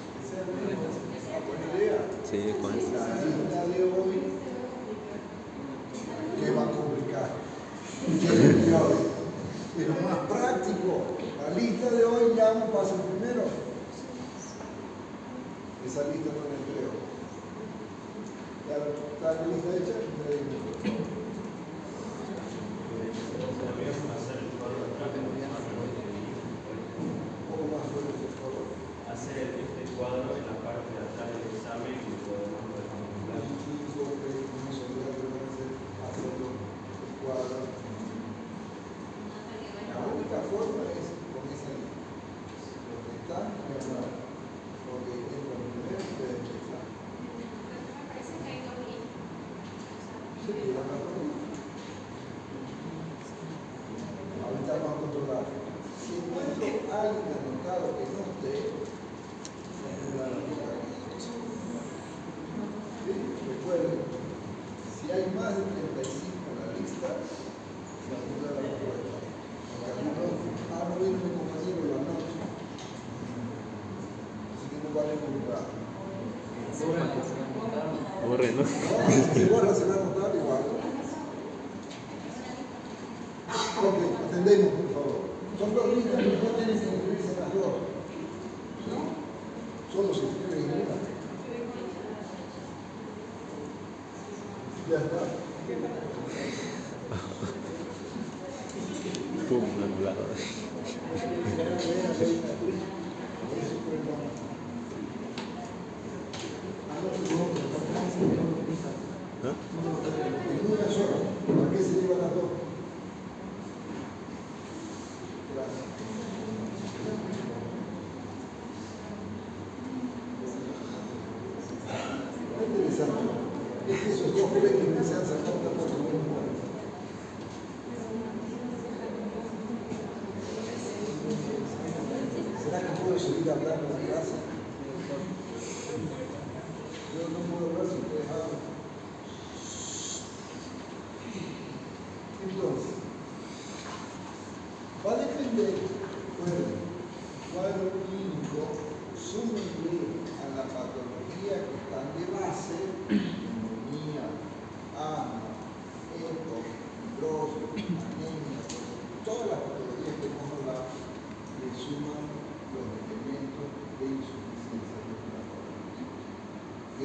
Buena idea. Sí, con eso. La lista de hoy, ¿qué va a complicar? Es lo más práctico. La lista de hoy llamo, paso primero. Esa lista no la entrego. Ya está la lista hecha, entregué. Un poco más fuerte, por favor. Hacer este cuadro en la parte de atrás del examen y lo demás lo dejamos en blanco. La única forma es con esa lista. Los que están, porque es lo primero que ustedes empiezan. Sí, la razón. Ahorita vamos a controlar. Si encuentro alguien anotado que no esté, ¿sí? Recuerden, si hay más de 35 en la lista, se anula la respuesta. No vino mi compañero la noche, así que no vale juzgar. Borre, ¿no? No, si borra se va a anotar igual. Ok, atendemos por favor. Son dos listas, pero no tienen que inscribirse las dos. Solo se inscriben en una. Ya está. Pum, anulado. ¿Ah? En una sola. ¿Por qué se llevan las dos? Gracias. Es interesante. Es que esos dos colegios que se han sacado una foto muy buena. ¿Será que puedo seguir hablando en clase? Yo no puedo hablar si ustedes hablan. Entonces, va a depender de cuadro clínico, súmenle a la patología que están de base, neumonía, asma, EPO, fibrosis, anemia, todas las patologías que hemos hablado, le suman los elementos de insuficiencia respiratoria. ¿Ok?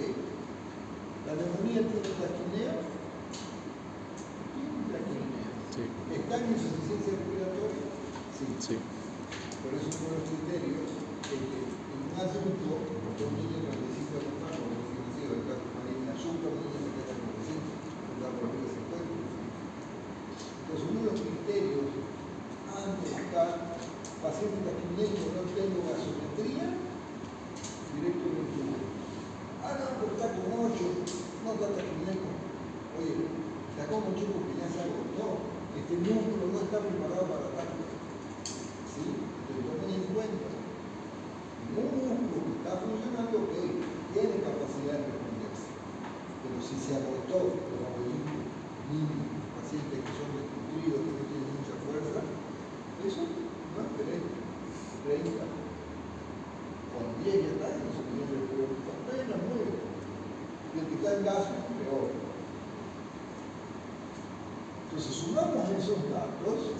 ¿La neumonía tiene taquinea? Tiene taquinea. Sí. ¿Está en insuficiencia respiratoria? Sí. Sí. Por eso son los criterios de que en un adulto, porque un niño no necesita tomar, o no necesita el caso de una azúcar, un niño que tenga necesita, la probabilidad se encuentra. Entonces, uno de los criterios antes de estar paciente taquineico, no tengo gasometría, directo en el tubo. Ah, no, pero está con 8, no está taquineico. Oye, está con 8 porque ya se agotó. Este músculo no está preparado para ataque. ¿Sí? Entonces tomen en cuenta. Un músculo que está funcionando, ok, tiene capacidad de responderse. Pero si se agotó, los abuelitos, niños, pacientes que son desnutridos, que no tienen mucha fuerza, eso no esperé. 30. Con 10 ya está, no se tiene que preocupar. Apenas 9. Y el que está en gas, peor. Entonces sumamos esos datos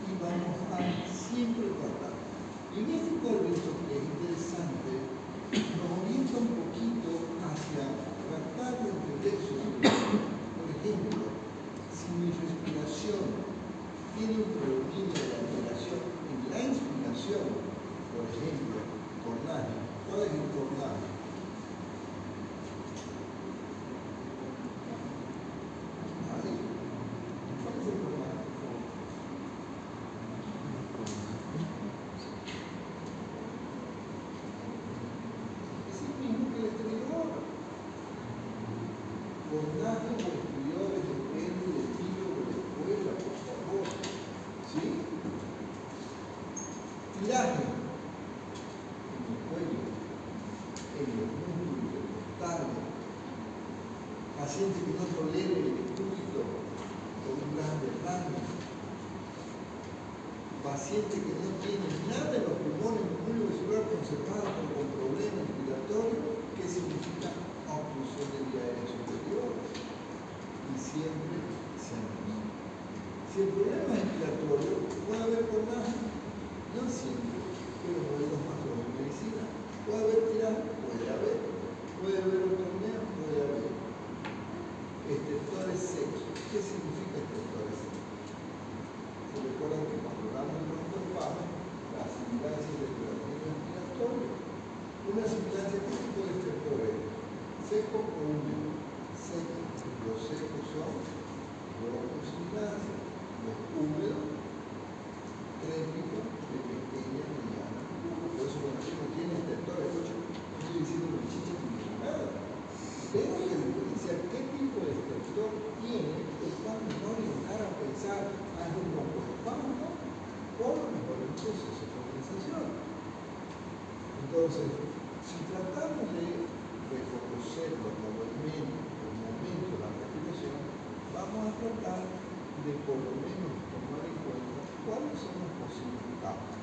y vamos a siempre tratar. Y en este cuadrito que es interesante, nos orienta un poquito hacia tratar de entender su situación. Por ejemplo, si mi respiración tiene un predominio de la inspiración, en la inspiración, por ejemplo, tornaje. ¿Cuál es el tornaje? Tiraje en el cuello, en los músculos, en los tardes, paciente que no tolere el estúpido con un gran derrame, paciente que no tiene nada en los pulmones, en el músculo vesicular conservado pero con problemas respiratorios, ¿qué significa obstrucción de vía aérea superior? Y siempre se anuncia. Si el problema es respiratorio, puede haber tornaje. No siempre, pero modelos más en medicina. ¿Puede haber tiraje? Puede haber. ¿Puede haber autonomía? Puede haber. Estertores secos. ¿Qué significa estertores secos? Se recuerdan que cuando hablamos de broncoespasmo, la sibilancia del tratamiento respiratorio. Una sibilancia, ¿qué tipo de estertor es? Seco o húmedo. Seco. Los secos son broncosibilancia. Los húmedos, trépido, de pequeña, mediana. Por eso cuando uno tiene estertores, no estoy diciendo que chicha ni nada. Tengo que diferenciar qué tipo de estertor tiene el cual me va a orientar a pensar a un broncoespasmo o a lo mejor el proceso de condensación. Entonces, si tratamos de reconocer los movimientos, el momento de la respiración, vamos a tratar de por lo menos tomar en cuenta cuáles son los posibles causas.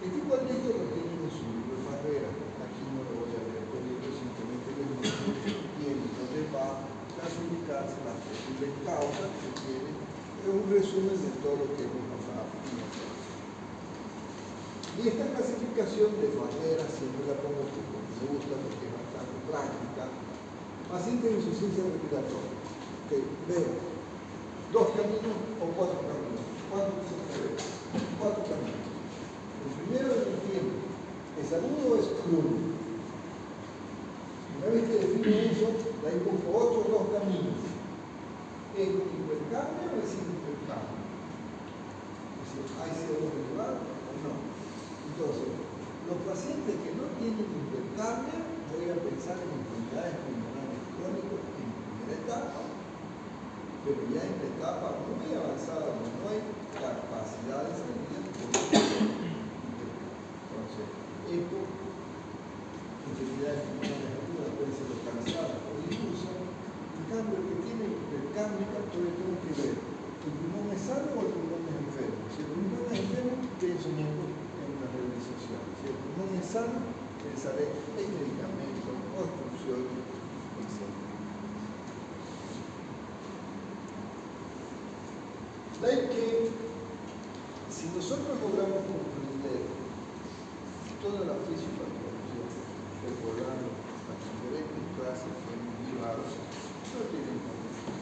Este cuadrito lo tienen en su libro de Barrera. Aquí no lo voy a leer por libro, simplemente les muestro y en donde va a clasificarse las posibles causas que tienen. Es un resumen de todo lo que hemos hablado. Y esta clasificación de Barrera siempre la pongo porque me gusta, porque es bastante práctica. Paciente de insuficiencia respiratoria. Okay, veo 2 caminos o 4 caminos. ¿Cuántos tiene que ver? 4 caminos. El primero es el tiempo. ¿Es agudo o es crónico? Una vez que defino eso, de ahí busco otros 2 caminos. ¿Es un hipercambio o es sin hipercambio? Es decir, ¿hay CO2 elevado o no? Entonces, los pacientes que no tienen hipercambio, voy a pensar en enfermedades pulmonares crónicas en primera etapa, pero ya en la etapa muy avanzada donde no hay capacidad de salida. Entonces, esto, enfermedades pulmonares agudas pueden ser localizadas por difusión. En cambio, el que tiene hipercámbica puede tener que ver ¿El pulmón es sano o el pulmón es enfermo? Si el pulmón es enfermo, pensamiento en una realización. Si el pulmón es sano, pensaré en medicamentos, obstrucciones, etc. Ven que si nosotros logramos comprender toda la fisiopatología recordar las diferentes clases que hemos llevado, no tienen problema.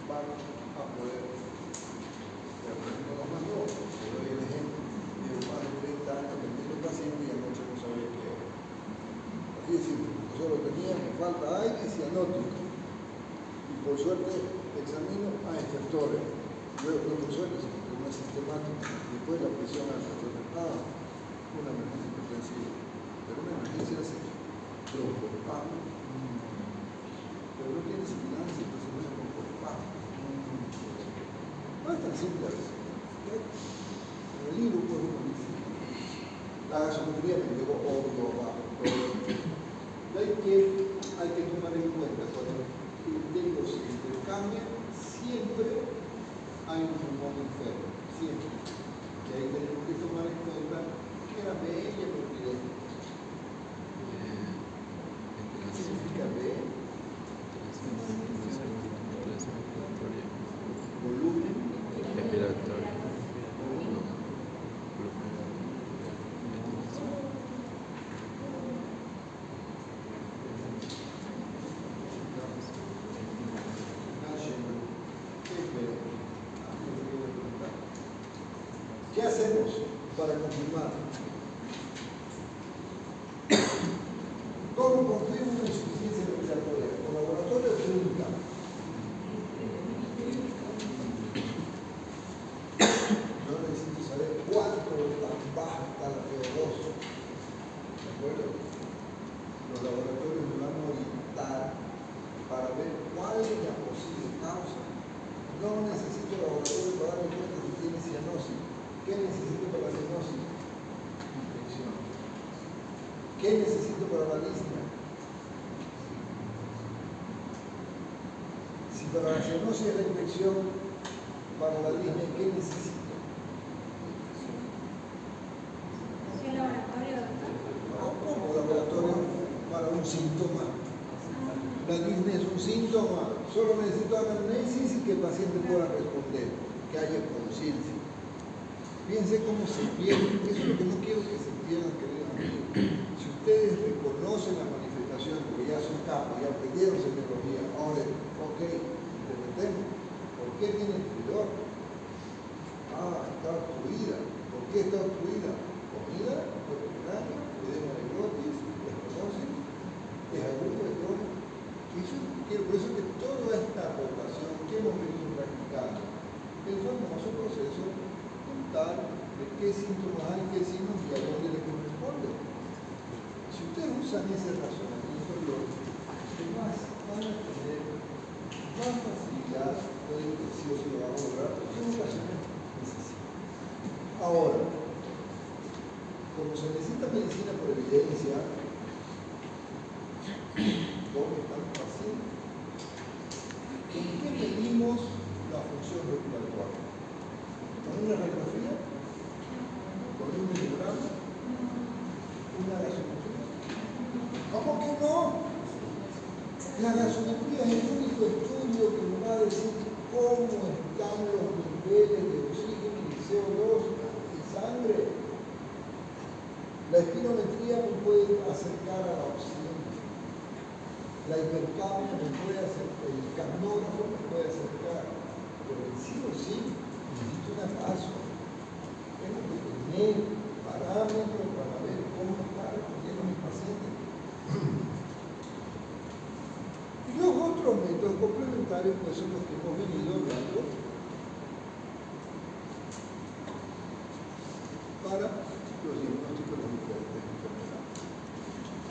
Vamos a poder aprender más nuevos. Te doy el ejemplo de un más de 30 años que tiene el paciente y anoche no sabía qué era. Así es simple, solo tenía, me falta aire y cianótico. Y por suerte examino a estertores. Luego por suerte, no es sistemático. Después la presión alta. Una emergencia hipertensiva. Pero una emergencia se preocupa. Pero no tiene vigilancia, entonces no se preocupa. No es tan simple a veces. En el libro pues uno dice, la gasometría me llegó obvio abajo. Hay que tomar en cuenta cuando el técnico se intercambia, siempre hay un pulmón enfermo, siempre. Y ahí tenemos que tomar en cuenta que la bella propiedad. ¿Qué significa B? Volumen respiratorio. ¿Qué hacemos para confirmar? ¿Cómo confirmo una insuficiencia respiratoria? Con laboratorio clínica. Yo necesito saber cuánto tan baja está la PO2. ¿De acuerdo? Los laboratorios me van a orientar para ver cuál es la posible causa. No necesito laboratorio para darme cuenta si tiene cianosis. ¿Qué necesito para la cianosis? Infección. ¿Qué necesito para la disnea? Si para la cianosis es la infección, para la disnea, ¿qué necesito? ¿Qué laboratorio, doctor? ¿Cómo laboratorio para un síntoma? La disnea es un síntoma. Solo necesito anamnesis y que el paciente pueda responder, que haya conciencia. Fíjense cómo se pierde. Eso es lo que no quiero que se pierdan, queridos amigos. Si ustedes reconocen la manifestación, porque ya son capos, ya aprendieron semiología, ahora, ok, interpretemos. ¿Por qué tiene estridor? Está obstruida. ¿Por qué está obstruida? Comida, cuerpo edema de glotis, esclerosis, es agudo de Crohn. Por eso que toda esta población que hemos venido practicando, el famoso proceso de qué síntomas hay, qué signos y a dónde le corresponde. Si ustedes usan ese razonamiento lógico, además van a tener más facilidad, no digo que sí o sí lo vamos a lograr, pero son ocasiones necesarias. Ahora, como se necesita medicina por evidencia, ¿dónde están los pacientes? ¿En qué medimos la función respiratoria? ¿Con una radiografía? ¿Con un miligramo? ¿Una gasometría? ¿Cómo que no? La gasometría es el único estudio que nos va a decir cómo están los niveles de oxígeno y CO2 en sangre. La espirometría me puede acercar a la oxígeno. La hipercapnia me puede acercar, el carnógrafo me puede acercar, pero en sí o sí necesito una paso. Tengo que tener parámetros para ver cómo está respondiendo mi paciente. Y los otros métodos complementarios pues son los que hemos venido hablando para los diagnósticos de diferentes enfermedades.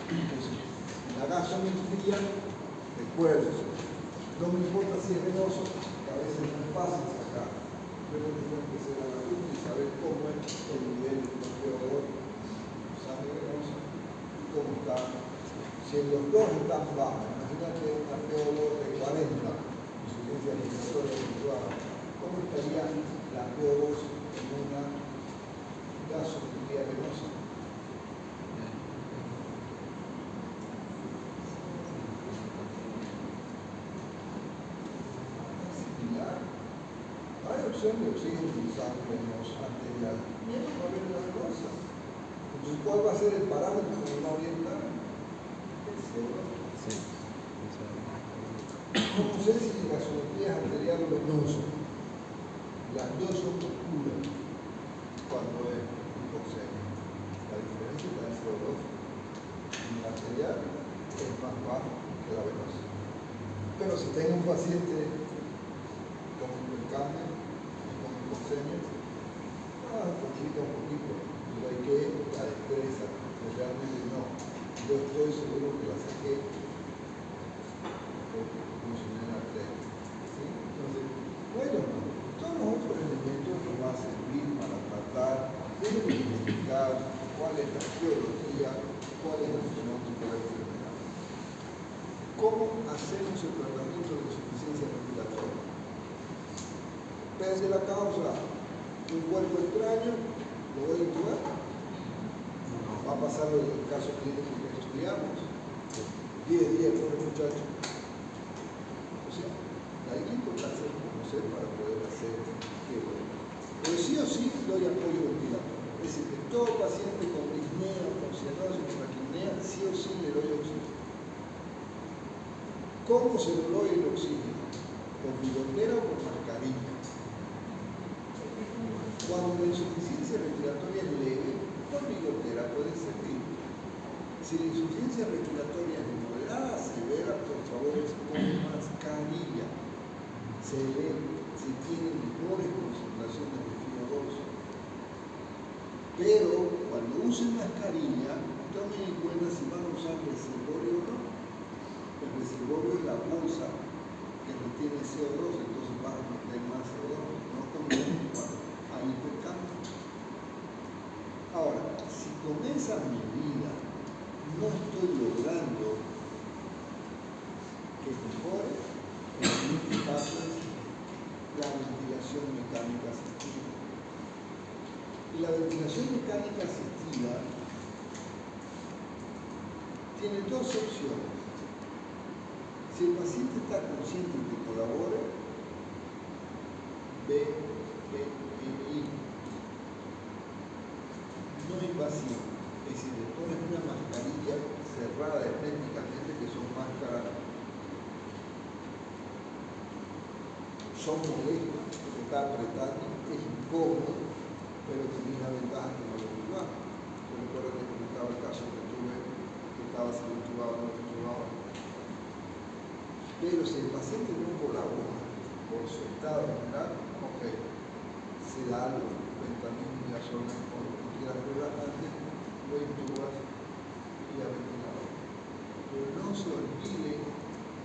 Entonces, la gasometría, recuerden, no me importa si es venoso, que a veces no es fácil sacar, pero tengo que ser a la luz y saber cómo es el nivel de PO2, sangre venosa, y cómo está. Si los dos están bajos, imagínate una PO2 de 40, insuficiencia respiratoria habitual, presión de oxígeno en sangre arterial. Y eso va a ver una cosa. Entonces, ¿cuál va a ser el parámetro que nos va a orientar? El CO2. Sí. ¿Cómo sé si la gasometría es arterial o venosa? Las dos son oscuras cuando es hipoxemia. La diferencia está en el CO2. La arterial es más baja que la venosa. Pero si tengo un paciente con hipercambio y con hipoxemia, complica un poquito. Pero hay que la destreza, pero realmente no. Yo estoy seguro que la saqué porque funcioné en la arteria. ¿Sí? Entonces, bueno, todos los otros elementos nos van a servir para tratar de identificar cuál es la etiología, cuál es el fenótipo de la enfermedad. ¿Cómo hacemos el tratamiento de insuficiencia respiratoria? Depende de la causa. Un cuerpo extraño, ¿lo voy a intubar? Va a pasar el caso clínico que estudiamos. 10 días por el muchacho. O sea, hay que importancia de conocer para poder hacer qué bueno. Pero sí o sí doy apoyo ventilatorio. Es decir, que todo paciente con disnea, con cianosis, con taquipnea, sí o sí le doy oxígeno. ¿Cómo se le doy el oxígeno? ¿Con bigotera o con mascarilla? Cuando la insuficiencia respiratoria es leve, con bigotera puede servir. Si la insuficiencia respiratoria es moderada, severa, por favor, es con mascarilla. Se ve si tienen menores concentraciones de FiO2. Pero cuando usen mascarilla, tomen en cuenta si van a usar reservorio o no. El reservorio es la bolsa que retiene CO2, entonces van a meter más CO2, no como cuando hay hipercambio. Ahora, si con esa medida no estoy logrando que mejore, en este caso es la ventilación mecánica asistida. Y la ventilación mecánica asistida tiene dos opciones. Si el paciente está consciente y que colabore, BPI, no invasivo, es decir, le pones una mascarilla cerrada herméticamente, que son máscaras, son molestas, porque está apretando, es incómodo, pero tenés la ventaja que no lo intubas. Yo recuerdo que explicaba el caso que tuve, que estaba siendo intubado, no lo intubaba. Pero si el paciente no colabora por su estado general, ok, se da algo, fentanil, diazona, o lo que quieras relajante, lo intubas y a ventilador. Pero no se olvide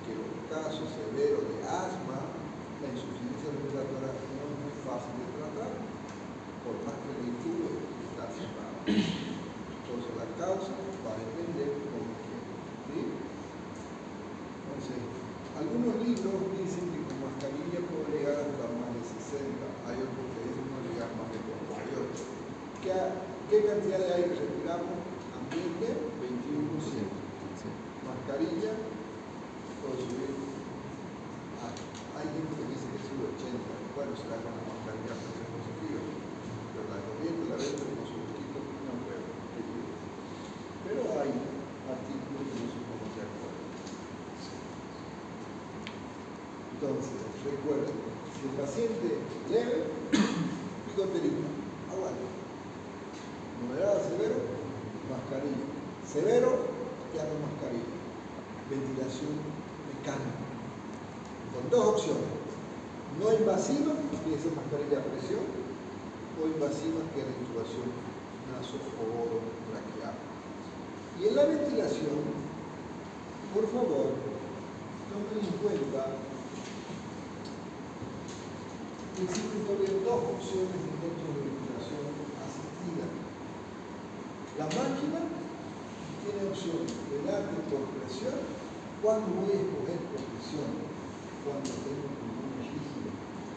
que en los casos severos de asma, la insuficiencia respiratoria no es muy fácil de tratar, por más que el intubo está cerrado. Entonces la causa va a depender de cómo quede. ¿Sí? Entonces, algunos libros dicen que con mascarilla puedo llegar hasta más de 60, hay otros que dicen no llegar más de 48. ¿Qué cantidad de aire respiramos? Ambiente, 21%. Mascarilla, puedo subir. Hay gente que dice que sube 80, bueno, será con la mascarilla positiva, pero la corriente, la venta, con su poquito, no creo. Pero hay artículos que no se ponen de acuerdo. Entonces, recuerden, si el paciente leve, bigoterita, aguanta. Moderado, severo, mascarilla. Severo, ya no mascarilla. Ventilación mecánica. Con dos opciones. No invasiva, que es mascarilla a presión, o invasiva, que es la intubación nasoorotraqueal. Y en la ventilación, por favor, tomen en cuenta que existen todavía dos opciones de métodos de ventilación asistida. La máquina tiene opciones de darte por presión. ¿Cuándo voy a escoger por presión? Cuando tengo pulmones rígidos,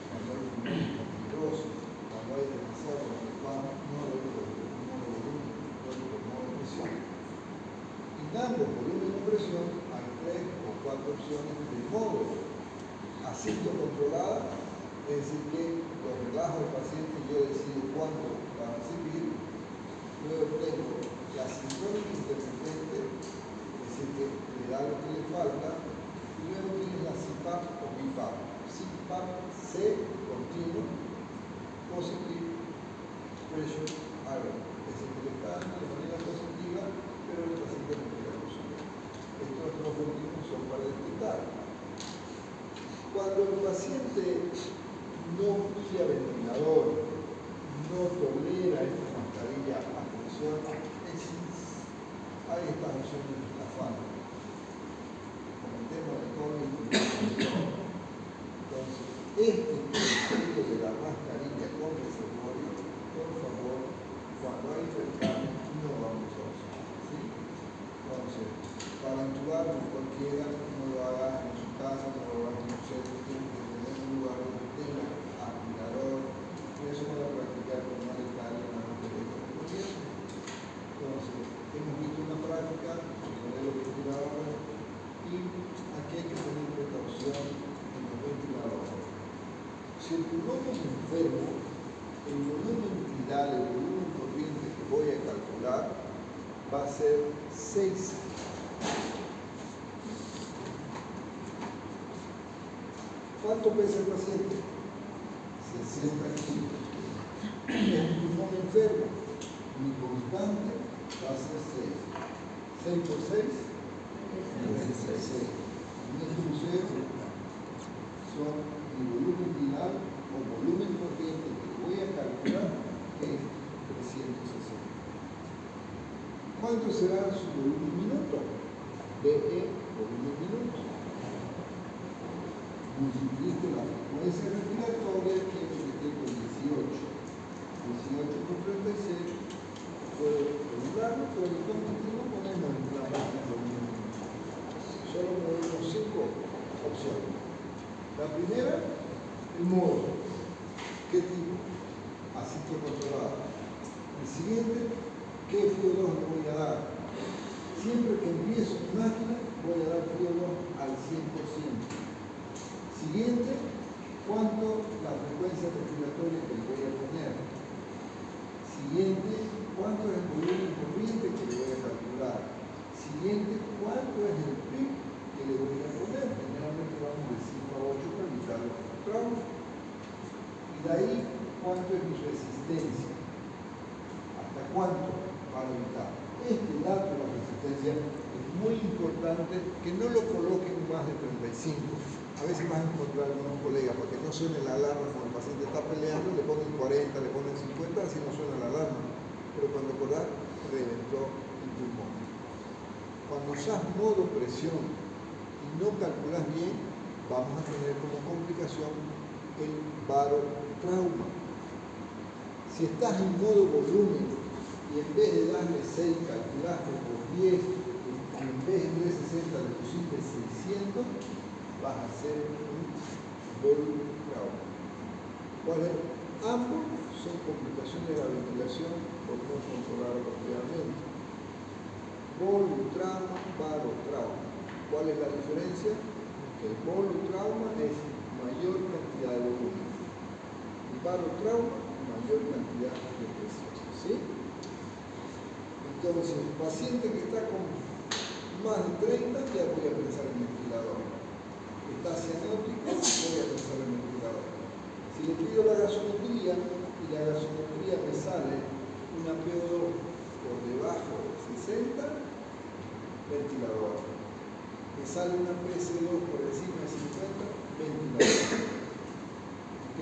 cuando hay pulmones fibrosos, cuando hay demasiado ocupado, no lo digo por pulmón de volumen, lo digo por modo de presión. Y dando volumen de presión, hay 3 o 4 opciones de modo. Asisto controlada, Es decir, que lo relajo al paciente, yo decido cuánto va a recibir, luego tengo la sincrónica intermitente, es decir, que le da lo que le falta, y luego tienes la CPAP o BIPAP. CPAP, C continuo, positive pressure iron, es decir, que le está dando de manera positiva, pero el paciente no quiere consumir. Estos dos últimos son para detectar. Cuando el paciente no pide a ventilador, no tolera esta mascarilla a presión, hay estas opciones de la FAN. Con el tema de COVID, entonces, este concepto de la mascarilla con reservorio, por favor, cuando hay percance, no vamos a usar. ¿Sí? Entonces, para intubar cualquiera, no lo haga en su casa, no lo haga en un centro, tiene que tener un lugar donde tenga aspirador, y eso no lo practicar con una letal en la noche de gobierno. Entonces, hemos visto una práctica, poner los ventiladores, y aquí hay que tener precaución en los ventiladores. Si el pulmón es enfermo, el volumen tidal, el volumen corriente que voy a calcular, va a ser 6. ¿Cuánto pesa el paciente? 60 kilos. Es un pulmón enfermo. Mi constante va a ser 6. 6 por 6, 36. Mi crucero son mi volumen tidal o volumen corriente que voy a calcular, que es 360. ¿Cuánto será su volumen minuto? DE volumen minuto. Multiplique la frecuencia respiratoria, que es lo que tengo 18. 18 por 36. Puedo calcularlo, pero de todo no ponemos en la página de volumen minuto. Solo tenemos 5 opciones. La primera, el modo. ¿Qué tipo? Asisto controlado. El siguiente, ¿qué FIO2 le voy a dar? Siempre que empiezo mi máquina, voy a dar FIO2 al 100%. Siguiente, ¿cuánto la frecuencia respiratoria que le voy a poner? Siguiente, ¿cuánto es el volumen corriente que le voy a calcular? Siguiente, ¿cuánto es el PIB que le voy a poner? Generalmente vamos de 5 a 8 para evitar los traumas. Y de ahí, ¿cuánto es mi resistencia? ¿Hasta cuánto para evitar? Este dato de la resistencia es muy importante que no lo coloquen más de 35. A veces vas a encontrar algunos colegas, para que no suene la alarma cuando el paciente está peleando, le ponen 40, le ponen 50, así no suena la alarma. Pero cuando acordás, reventó el pulmón. Cuando usas modo presión y no calculas bien, vamos a tener como complicación el barotrauma. Si estás en modo volumen y en vez de darle 6 calculaste por 10, y en vez de 60 le pusiste 600, vas a hacer un barotrauma. Ambos son complicaciones de la ventilación por no controlar apropiadamente. Barotrauma, barotrauma. ¿Cuál es la diferencia? Que el barotrauma es mayor cantidad de volumen. El barotrauma, mayor cantidad de presión. ¿Sí? Entonces, el paciente que está con más de 30, ya voy a pensar en ventilador. Está cianótico, voy a pensar en ventilador. Si le pido la gasometría y la gasometría me sale una PO2 por debajo de 60, ventilador. Me sale una PC2 por encima de 50, ventilador. ¿Ok?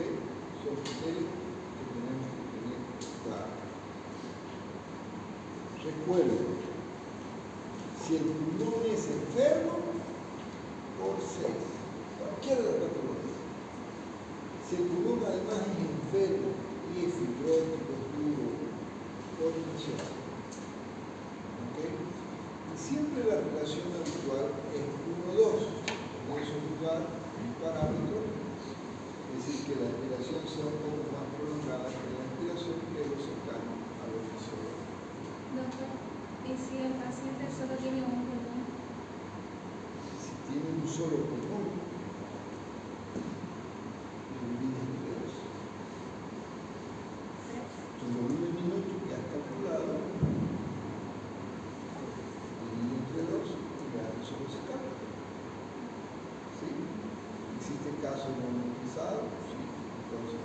Son criterios que tenemos que tener claros. Recuerden, si el pulmón es enfermo, por 6, cualquiera de las patologías. Si el pulmón además es enfermo y es fibrótico, duro, por función. ¿Ok? Y siempre la relación habitual es 1-2. Podemos utilizar un parámetro, es decir, que la respiración sea un poco más prolongada que la respiración, que es lo cercano a lo fisiológico. Doctor, ¿y si el paciente solo tiene un pulmón? Si tiene un solo pulmón, lo dividen caso no utilizado, sí, entonces.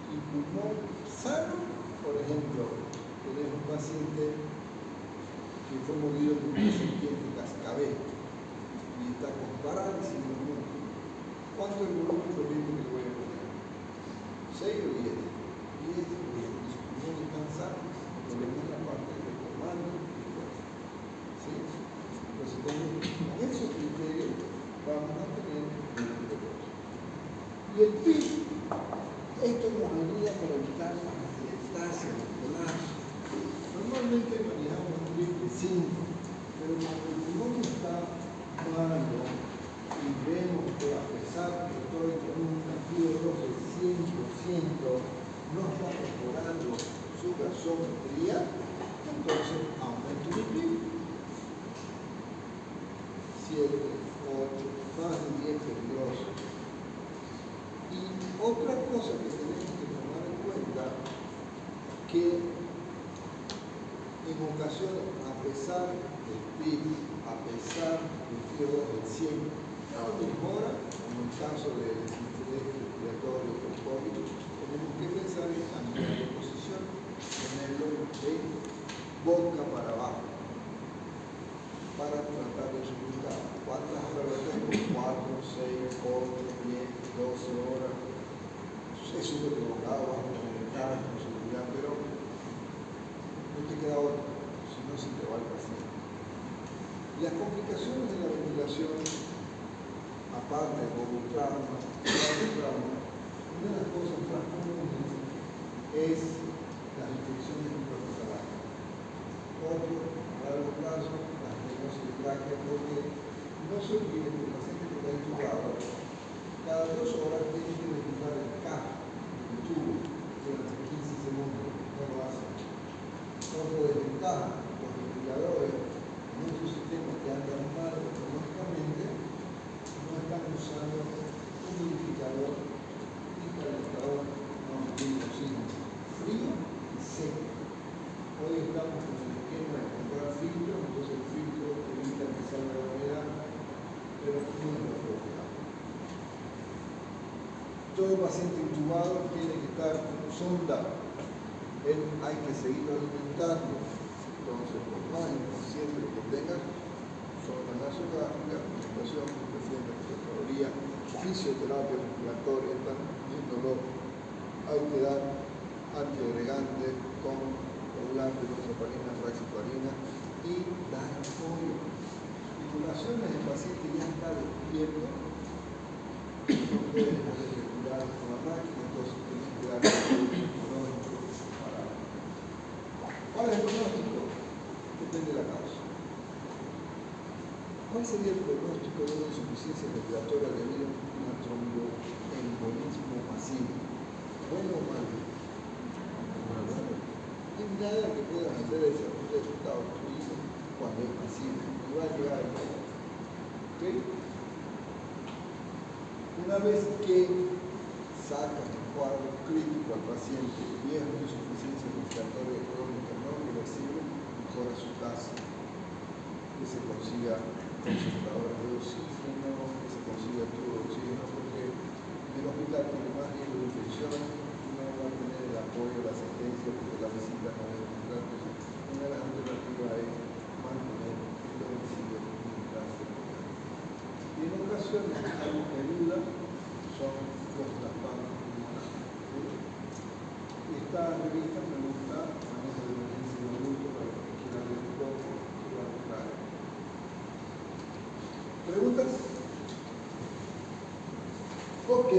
Y pulmón sano, por ejemplo, tenemos un paciente que fue movido por una serpiente cascabel y está con parálisis de los músculos. ¿Cuánto es el volumen corriente que le voy a poner? 6 o 10. 10 porque su pulmón está sano, por lo menos la parte de comando y fuerza. ¿Sí? Entonces, con esos criterios vamos a tener el negocio. Y el PIB, esto nos ayuda para evitar la atelectasia, el colapso. Normalmente manejamos un PIB de 5, pero cuando el pulmón está malo y vemos que a pesar que estoy con un latido de 100%, no está mejorando su gasometría, entonces aumento mi PIB. 7, 8, más de 10 peligrosos. Y otra cosa que tenemos que tomar en cuenta, que en ocasiones, a pesar del PIB, a pesar del fiebre del 100, no mejora, como en el caso del estrés respiratorio por COVID, tenemos que pensar en cambiar de posición, ponerlo de boca para abajo, para tratar de resultar. ¿Cuántas horas lo tengo? 4, 6, 8, 10, 12 horas. Es súper prolongado, bajo la posibilidad, pero no te queda otra, si no se te va el paciente. Las complicaciones de la ventilación, aparte de trauma, una de las cosas más comunes es las infecciones intrahospitalarias. Otro, a largo plazo, la estenosis de tráquea, porque no se olvide que el paciente que está intubado, cada 2 horas tiene que ventilar el caja, el tubo, durante 15 segundos, no lo hace. Otra desventaja, los ventiladores en nuestro sistema que andan mal económicamente no están usando humidificador y calentador, no tiene oxígeno, frío y seco. Hoy estamos con el esquema de comprar filtros, entonces el filtro evita que salga la humedad, pero no es la propiedad. Todo paciente intubado tiene que estar sondado. Él hay que seguirlo alimentando. Entonces, por más inconsciente que tengan, sonda nasográfica, alimentación, respiratoria, fisioterapia respiratoria, están viéndolo. Hay que dar antiagregante con regulante, nosopalina, fraxipalina y dar apoyo. Titulaciones del paciente ya está despierto, no puede respirar con la máquina, entonces tiene que dar apoyo. ¿Cuál es el pronóstico? Depende de la causa. ¿Cuál sería el pronóstico de una insuficiencia respiratoria debido a un tromboembolismo masivo? ¿Bueno o malo? No hay nada que pueda hacer ese resultado tuyo cuando es masivo. Y va a llegar al país. ¿Ok? Una vez que sacan el cuadro crítico al paciente y es una insuficiencia respiratoria crónica no reversible, mejora su tasa, que se consiga concentradores de oxígeno, que se consiga tubo de oxígeno, porque en el hospital tiene más riesgo de infección, no va a tener el apoyo, la asistencia, porque la visita no es importante. Una de las alternativas es mantener el domicilio mientras se pueda. Y en ocasiones, algo que ayuda son los traspasos pulmonares. Esta revista me gusta, manejo de emergencia de adulto, para los que quieran leer un poco, que va a buscar. ¿Preguntas? Ok.